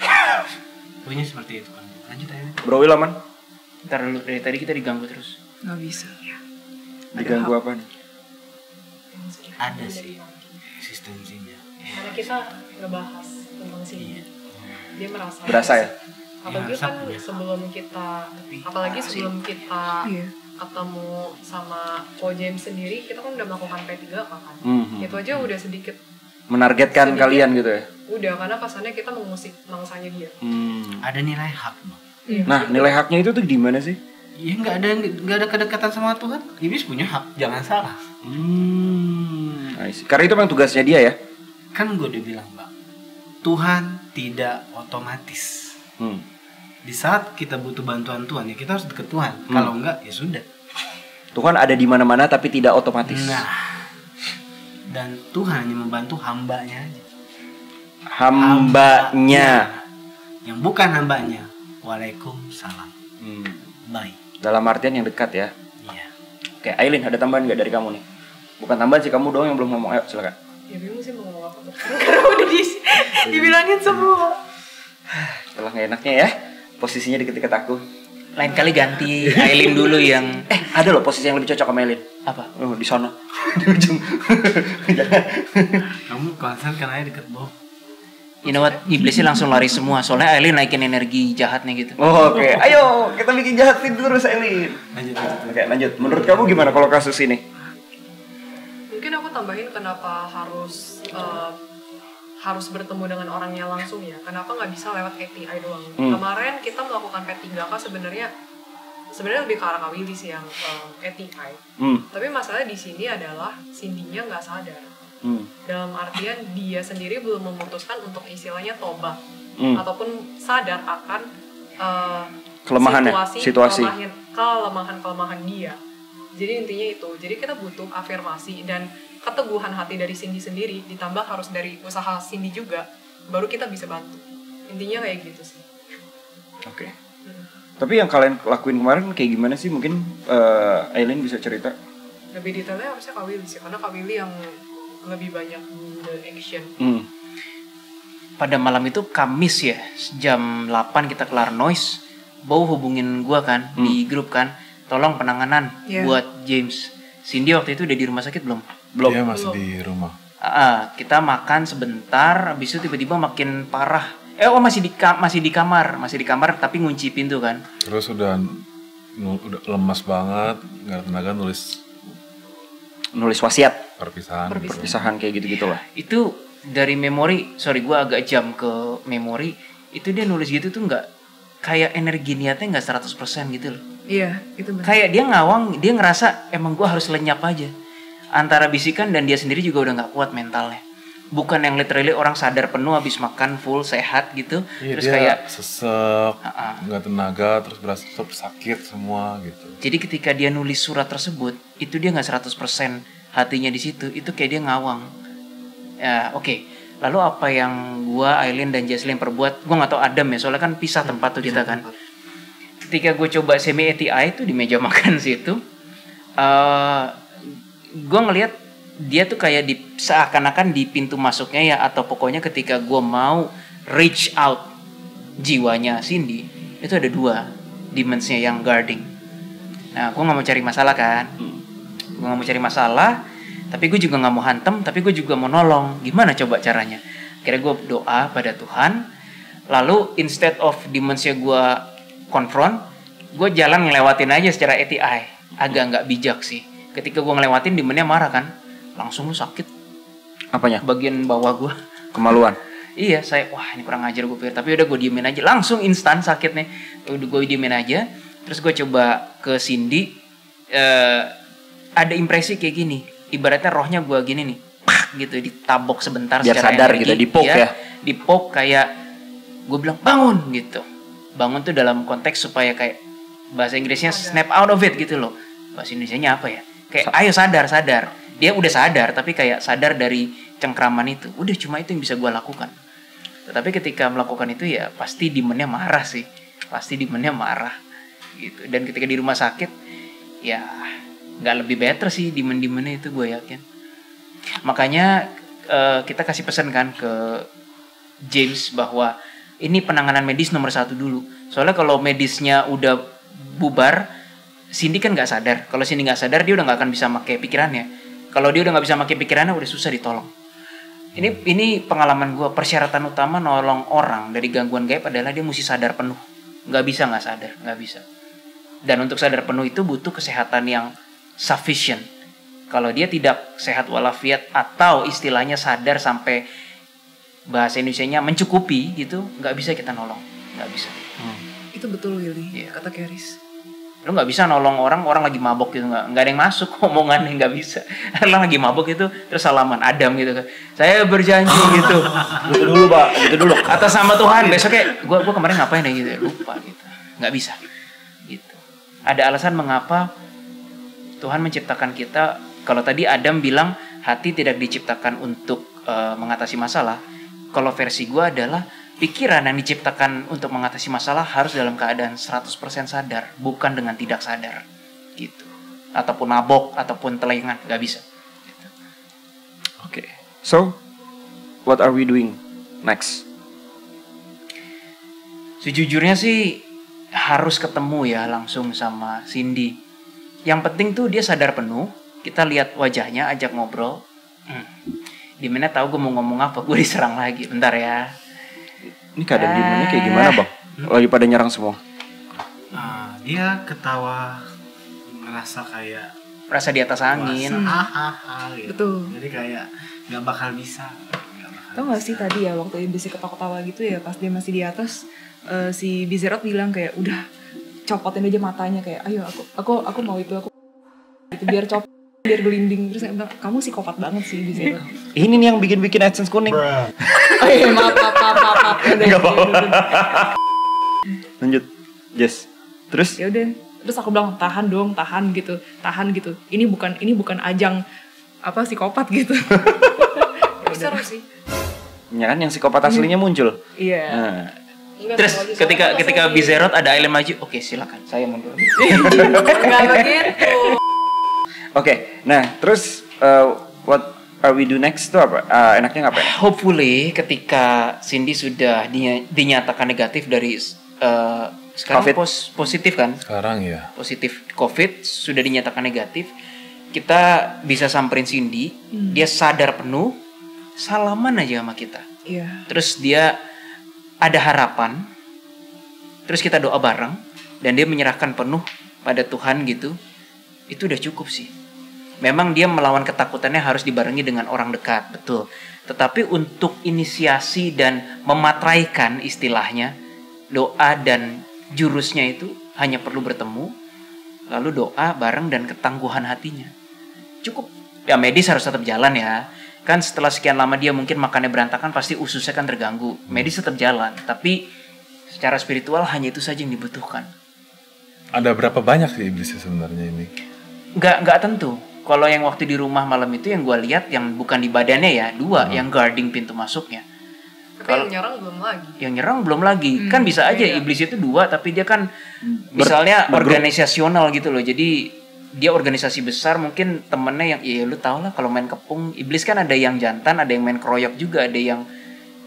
Pokoknya seperti itu kan. Lanjut aja. Bro Will aman? Ntar dulu, dari tadi kita diganggu terus. Nggak bisa. Diganggu apa nih? Ada sih eksistensinya. Karena kita ngebahas tentang sini. Dia merasa. Berasa ya? Apalagi Ya, kan sebelum kita Iya. ketemu sama Ko James sendiri, kita kan udah melakukan P3K kan. Itu aja udah sedikit menargetkan Sedikit. kalian gitu ya. Udah, karena kesannya kita mengusik mangsanya dia. Ada nilai hak, Bang. Iya. Nah, nilai haknya itu tuh di mana sih? Ya nggak ada kedekatan sama Tuhan. Iblis punya hak, jangan salah. I see. Karena itu memang tugasnya dia ya. Kan gue udah bilang, Bang, Tuhan tidak otomatis. Di saat kita butuh bantuan Tuhan, ya kita harus deket Tuhan. Kalau enggak, ya sudah. Tuhan ada di mana-mana tapi tidak otomatis. Nah, dan Tuhan hanya membantu hambanya aja. Hambanya. Yang bukan hambanya. Waalaikumsalam. Bye. Dalam artian yang dekat ya. Iya. Oke, Aileen, ada tambahan nggak dari kamu nih? Bukan tambahan sih, kamu doang yang belum ngomong. Ayo, silakan. Ya bingung sih mau ngomong apa tuh. Karena udah dibilangin semua. Setelah nggak enaknya ya, posisinya deket-deket aku. Lain kali ganti Aileen dulu yang Ada loh posisi yang lebih cocok sama Aileen. apa? Oh, di sana. Di ujung. Jangan. Kamu konsen kan aja deket Bob. You know what? Iblisnya langsung lari semua. Soalnya Aileen naikin energi jahatnya gitu. Oh, oke. Ayo, kita bikin jahatin terus Aileen. Lanjut. Oke, lanjut. Menurut kamu gimana kalau kasus ini? Mungkin aku tambahin kenapa harus bertemu dengan orangnya langsung ya. Kenapa nggak bisa lewat API doang? Kemarin kita melakukan P3K sebenarnya lebih ke arah Kak Willy sih yang API. Tapi masalahnya di sini adalah Cindy-nya nggak sadar. Dalam artian dia sendiri belum memutuskan untuk istilahnya tobat ataupun sadar akan Kelemahannya, situasi. kelemahan dia. Jadi intinya itu. Jadi kita butuh afirmasi dan keteguhan hati dari Cindy sendiri, ditambah harus dari usaha Cindy juga, baru kita bisa bantu. Intinya kayak gitu sih. Oke. Tapi yang kalian lakuin kemarin kayak gimana sih? Mungkin Aileen bisa cerita. Lebih detailnya harusnya Kak Willy sih, karena Kak Willy yang lebih banyak the action. Pada malam itu Kamis ya, jam 8 kita kelar noise. Bow hubungin gua kan di grup kan, tolong penanganan buat James. Cindy waktu itu udah di rumah sakit belum? Belum. Dia masih di rumah. Kita makan sebentar, habis itu tiba-tiba makin parah. Masih di kamar, tapi ngunci pintu kan. Terus udah lemas banget, nggak ada tenaga Nulis wasiat, perpisahan. kayak gitu-gitu lah. Itu dari memori, gue agak jam ke memori. Itu dia nulis gitu tuh nggak kayak energi niatnya nggak 100% gitu loh. Iya, itu benar. Kayak dia ngawang, dia ngerasa emang gue harus lenyap aja. Antara bisikan dan dia sendiri juga udah nggak kuat mentalnya. Bukan yang literally orang sadar penuh habis makan full sehat gitu. Iya, terus dia kayak sesek, nggak tenaga, terus berasa sakit semua gitu. Jadi ketika dia nulis surat tersebut, itu dia nggak 100% hatinya di situ. Itu kayak dia ngawang. Ya, oke. Lalu apa yang gua, Aileen dan Jesslyn perbuat? Gua nggak tahu Adam ya, soalnya kan pisah tempat tuh kita kan. Ketika gue coba semi ATI itu di meja makan situ, gue ngelihat dia tuh kayak seakan-akan di pintu masuknya ya, atau pokoknya ketika gue mau reach out jiwanya Cindy, itu ada 2 dimensinya yang guarding. Nah, gue nggak mau cari masalah kan, tapi gue juga nggak mau hantem, tapi gue juga mau nolong. Gimana coba caranya? Akhirnya gue doa pada Tuhan, lalu instead of dimensinya gue konfront, gue jalan ngelewatin aja secara ATI. Agak nggak bijak sih. Ketika gue ngelewatin, dimennya marah kan, langsung lu sakit. Apanya? Bagian bawah gue. Kemaluan. Iya, wah ini kurang ajar gue pikir. Tapi udah gue diemin aja, langsung instan sakitnya. Udah gue diemin aja. Terus gue coba ke Cindy, ada impresi kayak gini. Ibaratnya rohnya gue gini nih, pak gitu, ditabok sebentar. Biar secara sadar energi, gitu, dipok ya. Dipok kayak gue bilang bangun gitu. Bangun tuh dalam konteks supaya kayak bahasa Inggrisnya snap out of it gitu loh. Bahasa Indonesianya apa ya? Kayak ayo sadar. Dia udah sadar, tapi kayak sadar dari cengkraman itu. Udah cuma itu yang bisa gue lakukan. Tetapi ketika melakukan itu ya pasti demonnya marah sih. Gitu. Dan ketika di rumah sakit ya nggak lebih better sih demon-demonnya itu, gue yakin. Makanya kita kasih pesan kan ke James bahwa ini penanganan medis nomor 1 dulu. Soalnya kalau medisnya udah bubar, Cindy kan nggak sadar. Kalau Cindy nggak sadar, dia udah nggak akan bisa pakai pikirannya. Kalau dia udah nggak bisa pakai pikirannya, udah susah ditolong. Ini pengalaman gue. Persyaratan utama nolong orang dari gangguan gaib adalah dia mesti sadar penuh. Nggak bisa nggak sadar, nggak bisa. Dan untuk sadar penuh itu butuh kesehatan yang sufficient. Kalau dia tidak sehat walafiat atau istilahnya sadar sampai bahasa Indonesianya mencukupi gitu, nggak bisa kita nolong, nggak bisa. Itu betul Willy, kata Keris. Lu nggak bisa nolong orang lagi mabok gitu, nggak ada yang masuk omongannya, nggak bisa. Orang lagi mabok itu terus salaman Adam gitu kan, saya berjanji gitu. Gitu dulu Pak, gitu dulu. Atas sama Tuhan, besoknya gua kemarin ngapain ya gitu, lupa gitu, nggak bisa. Gitu. Ada alasan mengapa Tuhan menciptakan kita. Kalau tadi Adam bilang hati tidak diciptakan untuk mengatasi masalah. Kalau versi gue adalah pikiran yang diciptakan untuk mengatasi masalah harus dalam keadaan 100% sadar, bukan dengan tidak sadar. Gitu. Ataupun mabok, ataupun telengan, gak bisa. Gitu. Oke. So, what are we doing next? Sejujurnya sih harus ketemu ya langsung sama Cindy. Yang penting tuh dia sadar penuh. Kita lihat wajahnya, ajak ngobrol. Dimana tahu gue mau ngomong apa, gue diserang lagi. Bentar ya. Ini keadaan Dimannya kayak gimana Bang? Lagi pada nyerang semua. Dia ketawa, ngerasa kayak Rasa di atas angin. gitu. Betul. Jadi kayak nggak bakal bisa. Tau gak sih tadi ya waktu Iblis ketawa-ketawa gitu ya, pas dia masih di atas, si Bizerot bilang kayak udah copotin aja matanya, kayak ayo aku mau itu, aku itu biar copot, biar gelinding. Terus saya bilang, kamu psikopat banget sih Bizerot. Ini nih yang bikin AdSense kuning. Oh iya, maaf. Gak apa-apa. Lanjut, Jess. Terus? Ya udah, terus aku bilang tahan gitu. Ini bukan ajang apa psikopat gitu. Seru sih. Ya kan yang psikopat aslinya muncul. Iya. Nah. Terus ketika Bizerot ada Ailem maju, oke silakan, saya mundur. Enggak begitu. Oke, nah terus what are we do next tuh apa? Enaknya ngapain? Hopefully ketika Cindy sudah dinyatakan negatif dari sekarang COVID. Positif kan? Sekarang ya. Positif COVID, sudah dinyatakan negatif, kita bisa samperin Cindy, dia sadar penuh, salaman aja sama kita. Iya. Terus dia ada harapan, terus kita doa bareng, dan dia menyerahkan penuh pada Tuhan gitu, itu udah cukup sih. Memang dia melawan ketakutannya harus dibarengi dengan orang dekat, betul. Tetapi untuk inisiasi dan mematraikan istilahnya, doa dan jurusnya itu hanya perlu bertemu, lalu doa bareng dan ketangguhan hatinya. Cukup. Ya medis harus tetap jalan ya. Kan setelah sekian lama dia mungkin makannya berantakan, pasti ususnya kan terganggu. Medis tetap jalan, tapi secara spiritual hanya itu saja yang dibutuhkan. Ada berapa banyak sih iblisnya sebenarnya ini? Nggak tentu. Kalau yang waktu di rumah malam itu yang gue lihat yang bukan di badannya ya, 2 yang guarding pintu masuknya. Tapi yang nyerang belum lagi. Yang nyerang belum lagi. Kan bisa aja iblis itu 2, tapi dia kan misalnya organisasional gitu loh. Jadi dia organisasi besar, mungkin temennya yang ya lu tau lah kalau main kepung, iblis kan ada yang jantan, ada yang main keroyok juga, ada yang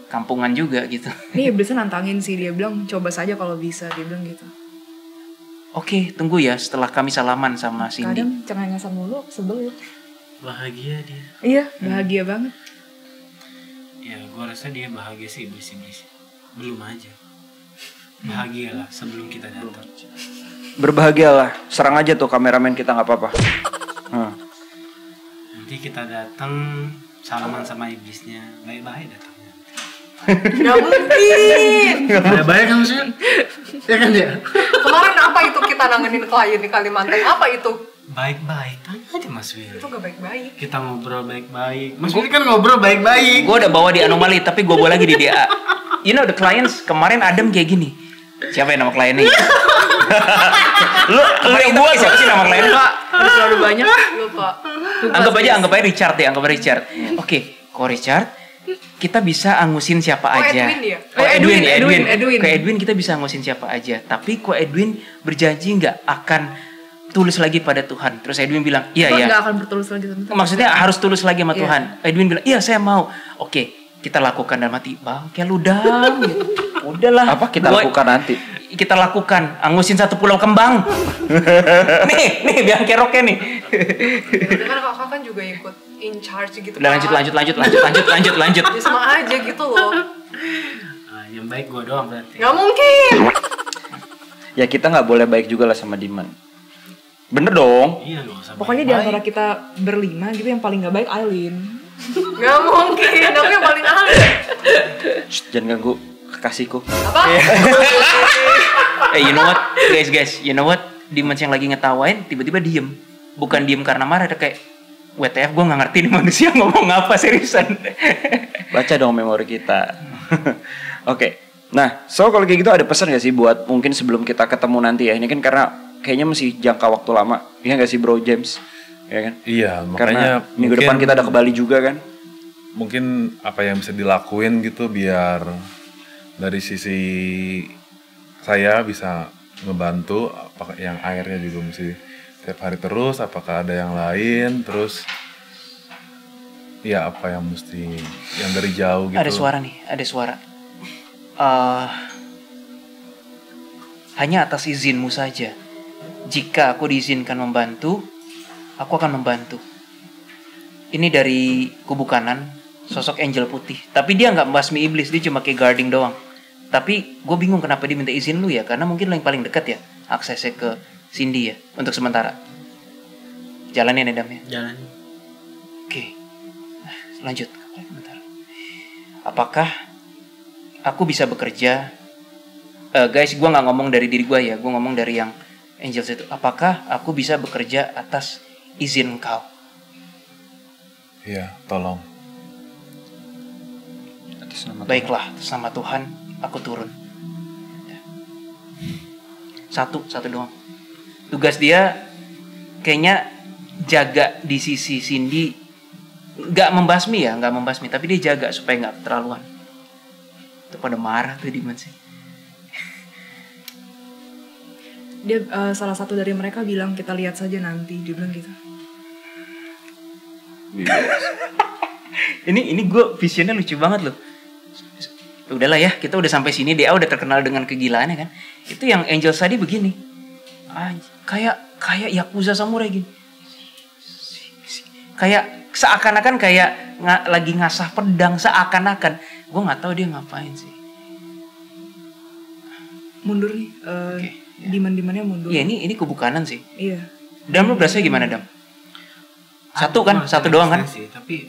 kampungan juga gitu. Ini iblisnya nantangin sih, dia bilang coba saja kalau bisa, dia bilang gitu. Oke, tunggu ya setelah kami salaman sama Cindy. Kadang cengengesan mulu, sebel. Bahagia dia. Iya, bahagia banget. Ya gue rasa dia bahagia sih iblis. Belum aja. Bahagialah sebelum kita datang. Berbahagialah, serang aja tuh kameramen kita nggak apa-apa. Nanti kita datang salaman sama iblisnya, baik-baik datangnya. Gak mungkin. Baik-baik kan maksudnya? Ya kan ya? Kemarin apa itu kita nanganin klien di Kalimantan? Apa itu? Baik-baik, tanya aja Mas Will. Itu gak baik-baik. Kita ngobrol baik-baik. Mas Will kan ngobrol baik-baik. Gue udah bawa di anomali, tapi gue bawa lagi di DA. You know the clients kemarin Adam kayak gini. Siapa yang nama kliennya? lu yang buat siapa sih nama kliennya? Pak, terlalu banyak. Lupa. Anggap aja Richard ya, Oke, kok Richard, kita bisa angusin siapa aja. Edwin dia. Edwin. Ke Edwin kita bisa angusin siapa aja. Tapi kok Edwin berjanji nggak akan tulus lagi pada Tuhan. Terus Edwin bilang, iya. Nggak akan bertulus lagi. Maksudnya harus tulus lagi sama Tuhan. Edwin bilang, iya saya mau. Oke, kita lakukan dalam hati. Bang, kayak ludang. Gitu. Udahlah. Apa kita lakukan nanti? Kita lakukan, angusin 1 pulau kembang. nih biar keroknya nih. Kan kakak kan juga ikut in charge gitu. Udah lanjut. Ya sama aja gitu loh. Yang baik gue doang berarti. Gak mungkin. Ya kita nggak boleh baik juga lah sama Diman. Bener dong. Iya, gak usah Pokoknya di baik-baik. antara kita berlima gitu yang paling gak baik Aileen. Gak mungkin, aku yang paling ahli. Shh, jangan ganggu kekasihku. Apa? You know what, guys, you know what? Dimas yang lagi ngetawain tiba-tiba diem. Bukan diem karena marah, ada kayak WTF, gue nggak ngerti nih manusia ngomong apa seriusan. Baca dong memori kita. Oke. Nah, so kalau kayak gitu ada pesan gak sih buat mungkin sebelum kita ketemu nanti ya? Ini kan karena kayaknya masih jangka waktu lama. Iya gak sih Bro James? Ya kan? Iya, Karena makanya minggu depan kita ada ke Bali juga kan? Mungkin apa yang bisa dilakuin gitu biar dari sisi saya bisa ngebantu, apakah yang airnya juga mesti tiap hari terus, apakah ada yang lain, terus ya apa yang mesti yang dari jauh gitu. Ada suara nih, ada suara. Hanya atas izinmu saja. Jika aku diizinkan membantu, aku akan membantu. Ini dari kubu kanan, sosok angel putih. Tapi dia nggak membasmi iblis, dia cuma kayak guarding doang. Tapi gue bingung kenapa dia minta izin lu ya, karena mungkin lo yang paling dekat ya aksesnya ke Cindy ya, untuk sementara. Jalanin ya Dam ya. Jalan. Oke, lanjut. Bentar. Apakah aku bisa bekerja? Guys, gue nggak ngomong dari diri gue ya, gue ngomong dari yang Angels itu. Apakah aku bisa bekerja atas izin kau? Iya, tolong. Atas nama Baiklah, atas nama Tuhan, aku turun. Satu doang. Tugas dia kayaknya jaga di sisi Cindy, nggak membasmi, tapi dia jaga supaya nggak keterlaluan. Itu pada marah tuh Dimas sih. Dia salah satu dari mereka bilang kita lihat saja nanti, dia bilang gitu. Ini gue visionnya lucu banget loh. Udahlah ya, kita udah sampai sini, dia udah terkenal dengan kegilaannya kan. Itu yang Angel tadi begini, kayak Yakuza samurai gini, kayak seakan-akan kayak lagi ngasah pedang, seakan-akan. Gue nggak tahu dia ngapain sih. Mundur nih, Oke, ya. Diman-dimannya mundur. Iya, ini kubu kanan sih. Iya. Dam, lu berasa gimana Dam? Satu kan, Ada satu doang kan? sih, tapi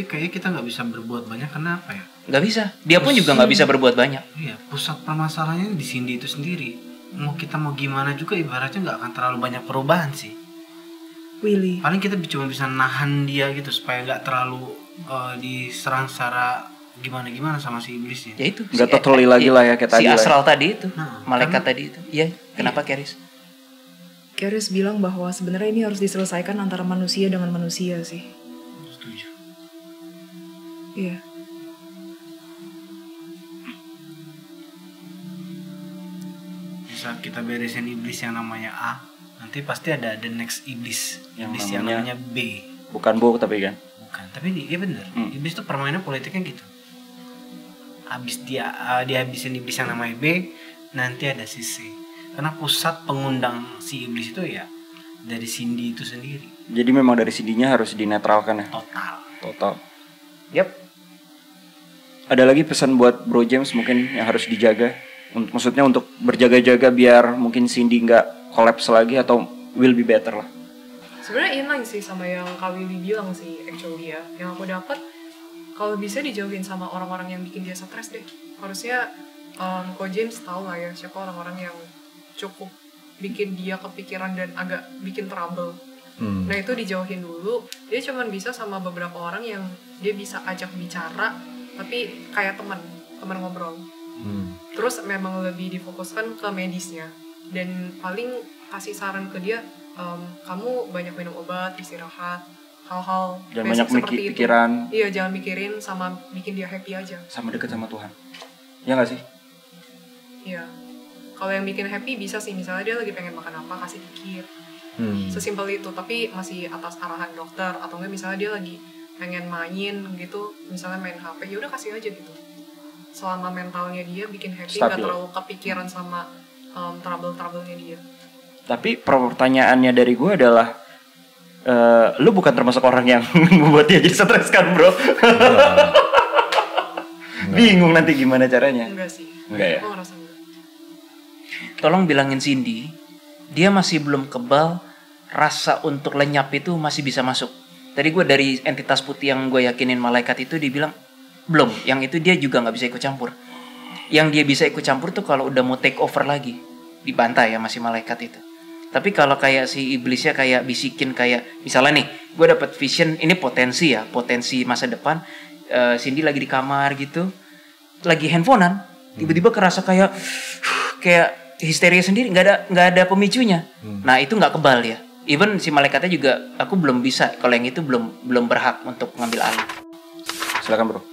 kayaknya kita nggak bisa berbuat banyak. Kenapa ya? Nggak bisa. Dia pun juga nggak bisa berbuat banyak. Iya, pusat permasalahannya di Cindy itu sendiri. Mau kita mau gimana juga ibaratnya nggak akan terlalu banyak perubahan sih. Willy. Paling kita cuma bisa nahan dia gitu supaya nggak terlalu diserang secara gimana sama si iblisnya. Ya itu. Nggak totally lagi lah ya kayak si tadi lah ya. Astral tadi itu, Nah, malaikat karena- tadi itu. Iya, kenapa Keris? Keris bilang bahwa sebenarnya ini harus diselesaikan antara manusia dengan manusia sih. Setuju. Iya. Bisa kita beresin iblis yang namanya A, nanti pasti ada the next iblis, iblis yang namanya B. Bukan Bu tapi kan. Bukan, tapi iya bener. Iblis tuh permainan politiknya gitu. Habis dia dihabisin iblis yang namanya B, nanti ada si C. Karena pusat pengundang si iblis itu ya dari Cindy itu sendiri. Jadi memang dari CD-nya harus dinetralkan ya. Total. Yap. Ada lagi pesan buat Bro James mungkin yang harus dijaga. Maksudnya untuk berjaga-jaga biar mungkin Cindy nggak collapse lagi atau will be better lah. Sebenarnya inline sih sama yang Kak Willy bilang sih actually ya. Yang aku dapat kalau bisa dijauhin sama orang-orang yang bikin dia stres deh. Harusnya Ko James tahu lah ya siapa orang-orang yang cukup bikin dia kepikiran dan agak bikin trouble. Nah itu dijauhin dulu. Dia cuma bisa sama beberapa orang yang dia bisa ajak bicara, tapi kayak teman ngobrol. Terus memang lebih difokuskan ke medisnya dan paling kasih saran ke dia, kamu banyak minum obat, istirahat, hal-hal Jangan basic banyak seperti itu. pikiran. Iya, jangan mikirin, sama bikin dia happy aja. Sama dekat sama Tuhan. Ya nggak sih? Iya. Kalau yang bikin happy bisa sih, misalnya dia lagi pengen makan apa, kasih pikir. Sesimpel itu, tapi masih atas arahan dokter. Atau enggak misalnya dia lagi pengen main gitu, misalnya main HP, ya udah kasih aja gitu. Selama mentalnya dia bikin happy, nggak Stabil. terlalu kepikiran sama trouble-troublenya dia. Tapi pertanyaannya dari gue adalah, lu bukan termasuk orang yang membuat dia jadi stres kan bro? Bingung nanti gimana caranya. Enggak sih. Enggak ya? Aku ngerasa enggak. Tolong bilangin Cindy, dia masih belum kebal rasa untuk lenyap itu masih bisa masuk. Tadi gue dari entitas putih yang gue yakinin malaikat itu dibilang belum, yang itu dia juga nggak bisa ikut campur. Yang dia bisa ikut campur tuh kalau udah mau take over lagi, dibantai ya masih malaikat itu. Tapi kalau kayak si iblisnya kayak bisikin kayak misalnya nih, gue dapat vision ini potensi masa depan. Cindy lagi di kamar gitu, lagi handphonean, tiba-tiba kerasa kayak histeria sendiri, nggak ada pemicunya. Nah itu nggak kebal ya. Even si malaikatnya juga aku belum bisa, kalau yang itu belum berhak untuk ngambil alih. Silakan bro.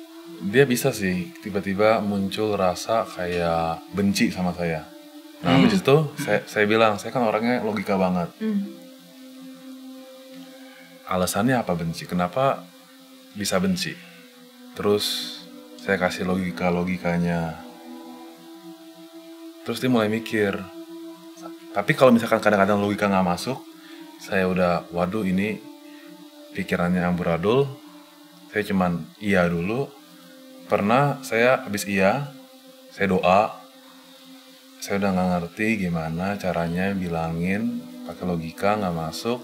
Dia bisa sih tiba-tiba muncul rasa kayak benci sama saya. Nah habis itu saya bilang, saya kan orangnya logika banget. Alasannya apa benci? Kenapa bisa benci? Terus saya kasih logikanya. Terus dia mulai mikir. Tapi kalau misalkan kadang-kadang logika nggak masuk, saya udah, waduh ini pikirannya amburadul. Saya cuman iya dulu. Pernah saya habis iya, saya doa. Saya udah nggak ngerti gimana caranya bilangin, pakai logika nggak masuk.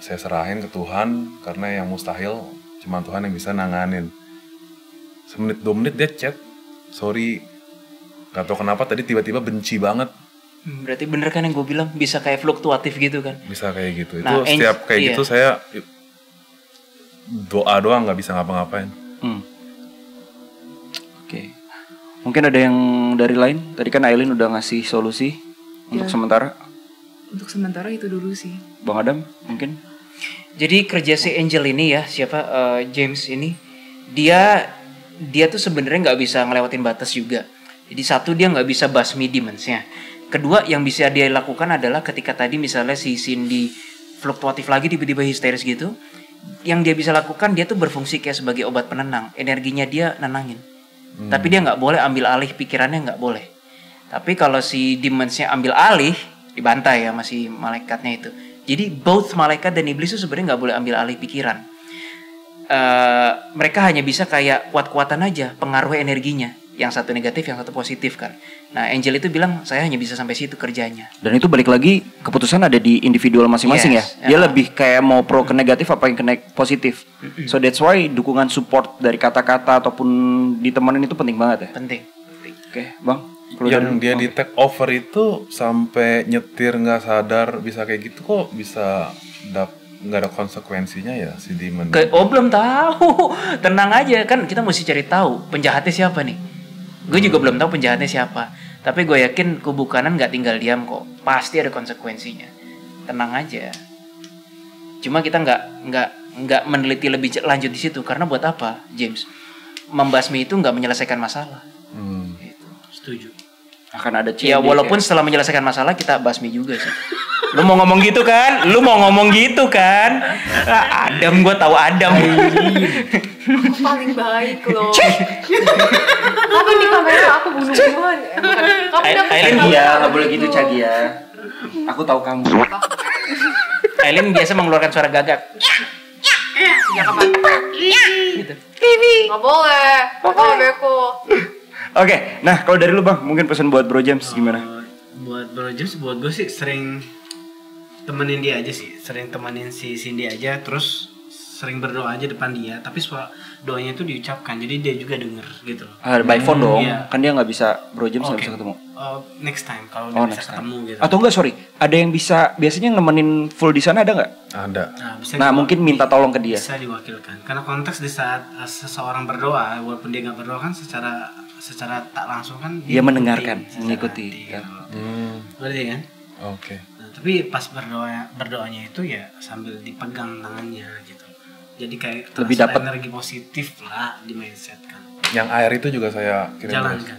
Saya serahin ke Tuhan, karena yang mustahil cuma Tuhan yang bisa nanganin. Semenit 2 menit dia chat, sorry, gak tau kenapa tadi tiba-tiba benci banget. Berarti bener kan yang gue bilang bisa kayak fluktuatif gitu kan? Bisa kayak gitu. Nah, itu setiap kayak gitu saya doa doang nggak bisa ngapa-ngapain. Oke. Mungkin ada yang dari lain. Tadi kan Aileen udah ngasih solusi untuk sementara. Untuk sementara itu dulu sih. Bang Adam mungkin. Jadi kerja si Angel ini ya, James ini, dia tuh sebenarnya nggak bisa ngelewatin batas juga. Jadi satu, dia nggak bisa basmi demons-nya. Kedua, yang bisa dia lakukan adalah ketika tadi misalnya si Cindy fluktuatif lagi tiba-tiba histeris gitu, yang dia bisa lakukan, dia tuh berfungsi kayak sebagai obat penenang. Energinya dia nenangin. Tapi dia nggak boleh ambil alih pikirannya, nggak boleh. Tapi kalau si demons-nya ambil alih, dibantai ya masih malaikatnya itu. Jadi both malaikat dan iblis itu sebenarnya nggak boleh ambil alih pikiran. Mereka hanya bisa kayak kuat-kuatan aja pengaruh energinya. Yang satu negatif, yang satu positif kan. Nah Angel itu bilang saya hanya bisa sampai situ kerjanya. Dan itu balik lagi keputusan ada di individual masing-masing ya. Dia lebih kayak mau pro ke negatif apa yang ke positif. So that's why dukungan support dari kata-kata ataupun ditemenin itu penting banget ya. Penting. Oke, Bang. Yang dia di take over itu sampai nyetir nggak sadar bisa kayak gitu, kok bisa nggak ada konsekuensinya ya si demon? Belum tahu. Tenang aja kan, kita mesti cari tahu penjahatnya siapa nih. Gue juga belum tahu penjahatnya siapa. Tapi gue yakin kubu kanan nggak tinggal diam kok. Pasti ada konsekuensinya. Tenang aja. Cuma kita nggak meneliti lebih lanjut di situ, karena buat apa, James? Membasmi itu nggak menyelesaikan masalah. Gitu. Setuju. Akan ada ya walaupun setelah menyelesaikan masalah kita basmi juga sih. Lu mau ngomong gitu kan? Adam, gue tahu Adam. Aku paling baik loh. Kamu di kamera aku bunuh-bunuhan. Aileen dia nggak boleh gitu Cagia. Aku tahu kamu. Aileen biasa mengeluarkan suara gagak. Ya kapan? Gitu. Nggak boleh. Pokoknya beko. Oke, nah kalau dari lu Bang, mungkin pesan buat Bro James gimana? Buat Bro James, buat gue sih sering temenin dia aja sih, sering temenin si Cindy aja, terus sering berdoa aja depan dia, tapi doanya itu diucapkan, jadi dia juga denger gitu loh. By phone dong, iya. Kan dia nggak bisa, Bro James nggak bisa ketemu. Next time kalau dia bisa ketemu gitu. Atau enggak, sorry, ada yang bisa biasanya nemenin full di sana, ada nggak? Ada. Nah mungkin minta tolong ke dia. Bisa diwakilkan, karena konteks di saat seseorang berdoa, walaupun dia nggak berdoa kan secara tak langsung kan dia mendengarkan, mengikuti kan. Berarti kan? Oke. Nah, tapi pas berdoanya itu ya sambil dipegang tangannya gitu. Jadi kayak lebih dapat energi positif lah di mindset kan. Yang air itu juga saya kirim. Jalankan.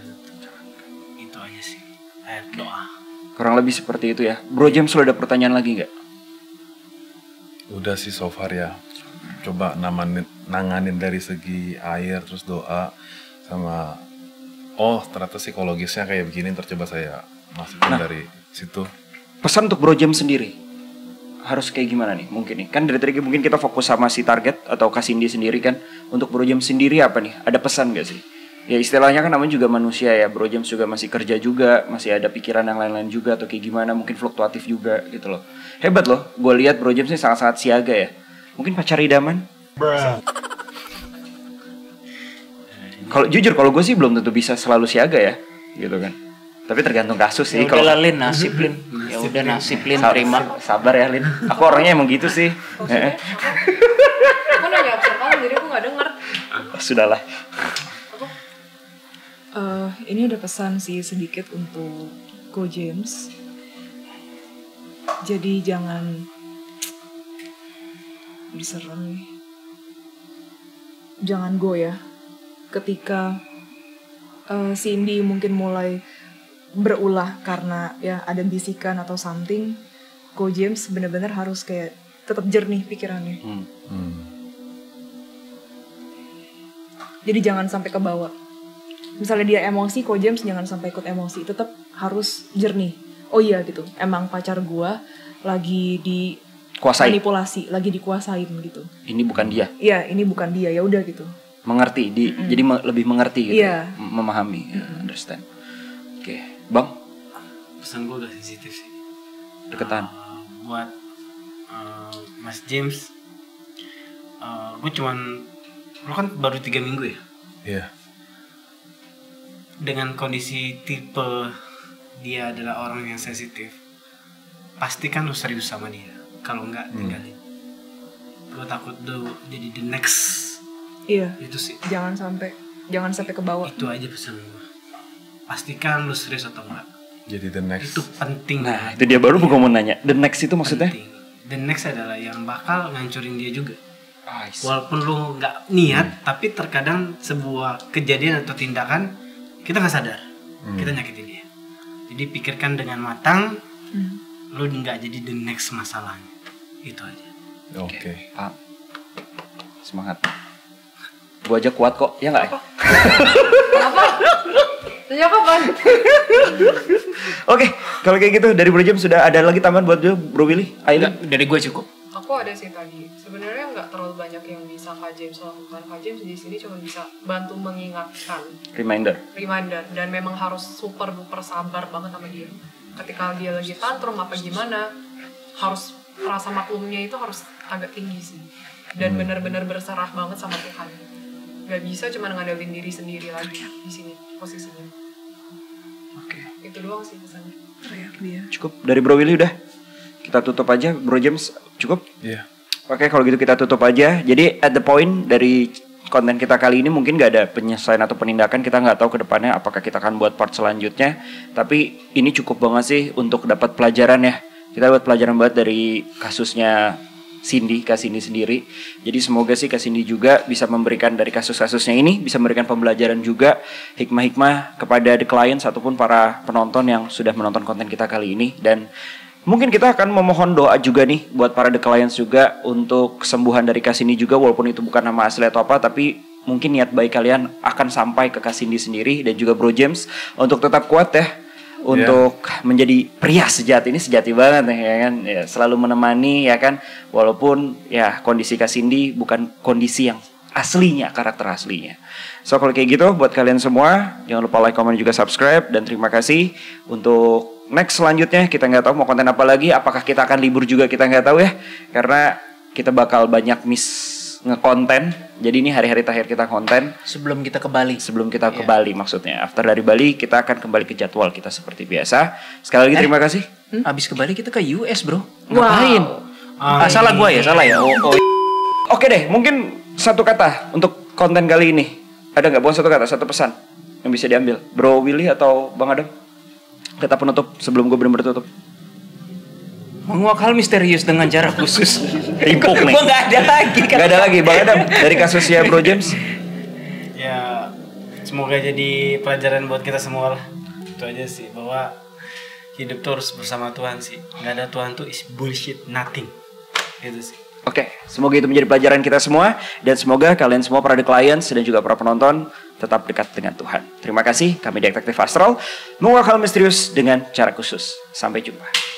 Itu aja sih. Air doa. Kurang lebih seperti itu ya. Bro James, lo ada pertanyaan lagi nggak? Udah sih so far ya. Coba nanganin dari segi air, terus doa, sama ternyata psikologisnya kayak begini, tercoba saya masukin dari situ. Pesan untuk Bro James sendiri harus kayak gimana nih mungkin nih? Kan dari tadi mungkin kita fokus sama si target atau Cindy sendiri kan. Untuk Bro James sendiri apa nih? Ada pesan gak sih? ya istilahnya kan namanya juga manusia ya, Bro James juga masih kerja juga, masih ada pikiran yang lain-lain juga atau kayak gimana, mungkin fluktuatif juga gitu loh. Hebat loh, gue lihat Bro James ini sangat-sangat siaga ya. Mungkin pacar idaman. Kalau jujur, kalau gue sih belum tentu bisa selalu siaga ya, gitu kan. Tapi tergantung kasus sih. Ya udah Lin, nasib Lin. Ya udah nasib Lin, terima. Sabar ya Lin. Aku orangnya emang gitu sih. Aku nanya observan jadi aku nggak denger. Sudahlah. Ini ada pesan sih sedikit untuk Ko James. Jadi jangan diserang nih. Jangan go ya. Ketika Cindy mungkin mulai berulah karena ya ada bisikan atau something, Ko James benar-benar harus kayak tetap jernih pikirannya. Jadi jangan sampai ke bawah. Misalnya dia emosi, Ko James jangan sampai ikut emosi, tetap harus jernih. Oh iya gitu, emang pacar gua lagi Kuasai. manipulasi, lagi dikuasain gitu. Ini bukan dia. Iya, ini bukan dia, ya udah gitu. Mengerti, jadi lebih mengerti gitu. Iya. Memahami, understand. Oke, Bang. Pesan gue udah sensitif sih. Deketan. Buat Mas James, gue cuman, lo kan baru 3 minggu ya. Iya. Dengan kondisi tipe dia adalah orang yang sensitif, pasti kan lo serius sama dia. Kalau enggak tinggalin. Gue takut lo jadi the next. Iya. Itu sih. Jangan sampai ke bawah. Itu aja pesan gue. Pastikan lo serius atau enggak. Jadi the next. Itu penting. Nah, itu dia baru gue mau nanya. The next itu maksudnya? Penting. The next adalah yang bakal ngancurin dia juga. I see. Walaupun lo nggak niat, tapi terkadang sebuah kejadian atau tindakan kita nggak sadar, kita nyakitin dia. Jadi pikirkan dengan matang, lo nggak jadi the next masalahnya. Itu aja. Oke. Paham. Semangat. Gue aja kuat kok, ya nggak? Kenapa? Sejak kapan? Oke, kalau kayak gitu dari Bro James sudah ada lagi tambahan buat Bro Willy? Aileen? Dari gue cukup. Aku ada sih tadi. Sebenarnya nggak terlalu banyak yang bisa Kak James lakukan. Kak James di sini cuma bisa bantu mengingatkan. Reminder. Dan memang harus super duper sabar banget sama dia. Ketika dia lagi tantrum apa gimana, harus rasa maklumnya itu harus agak tinggi sih. Dan benar-benar berserah banget sama Tuhan. Gak bisa cuma ngandelin diri sendiri lagi di sini posisinya. Oke. Itu doang sih pesannya. Teriak dia. Cukup dari Bro Willy udah. Kita tutup aja, Bro James. Cukup? Iya. Oke, kalau gitu kita tutup aja. Jadi at the point dari konten kita kali ini mungkin gak ada penyelesaian atau penindakan. Kita gak tahu ke depannya apakah kita akan buat part selanjutnya. Tapi ini cukup banget sih untuk dapat pelajaran ya. Kita dapat pelajaran banget dari kasusnya Cindy, Kak Cindy sendiri. Jadi semoga sih Kak Cindy juga bisa memberikan dari kasus-kasusnya ini, bisa memberikan pembelajaran juga, hikmah-hikmah kepada the clients ataupun para penonton yang sudah menonton konten kita kali ini. Dan mungkin kita akan memohon doa juga nih buat para the clients juga untuk kesembuhan dari Kak Cindy juga, walaupun itu bukan nama asli atau apa, tapi mungkin niat baik kalian akan sampai ke Kak Cindy sendiri dan juga Bro James untuk tetap kuat ya. Untuk menjadi pria sejati ini, sejati banget ya kan, ya, selalu menemani ya kan, walaupun ya kondisi Kak Cindy bukan kondisi yang aslinya, karakter aslinya. So kalau kayak gitu buat kalian semua jangan lupa like, comment, juga subscribe. Dan terima kasih. Untuk next selanjutnya kita nggak tahu mau konten apa lagi, apakah kita akan libur juga kita nggak tahu ya, karena kita bakal banyak ngekonten. Jadi ini hari-hari terakhir kita konten Sebelum kita ke Bali. ke Bali maksudnya. After dari Bali kita akan kembali ke jadwal kita seperti biasa. Sekali lagi terima kasih. Abis ke Bali kita ke US bro. Ngapain? Salah gue ya, salah ya. Oke deh, mungkin satu kata untuk konten kali ini. Ada nggak? Bukan satu kata, satu pesan yang bisa diambil. Bro Willy atau Bang Adam? Kata penutup sebelum gue benar-benar tutup. Menguak hal misterius dengan cara khusus. Rimpuk nih. Gue gak ada lagi. Gak ada lagi, Bang Adam. Dari kasusnya Bro James. Ya, semoga jadi pelajaran buat kita semua lah. Itu aja sih, bahwa hidup tuh harus bersama Tuhan sih. Gak ada Tuhan tuh is bullshit, nothing. Itu sih. Oke, semoga itu menjadi pelajaran kita semua. Dan semoga kalian semua para the clients dan juga para penonton tetap dekat dengan Tuhan. Terima kasih, kami Detektif Astral menguak hal misterius dengan cara khusus. Sampai jumpa.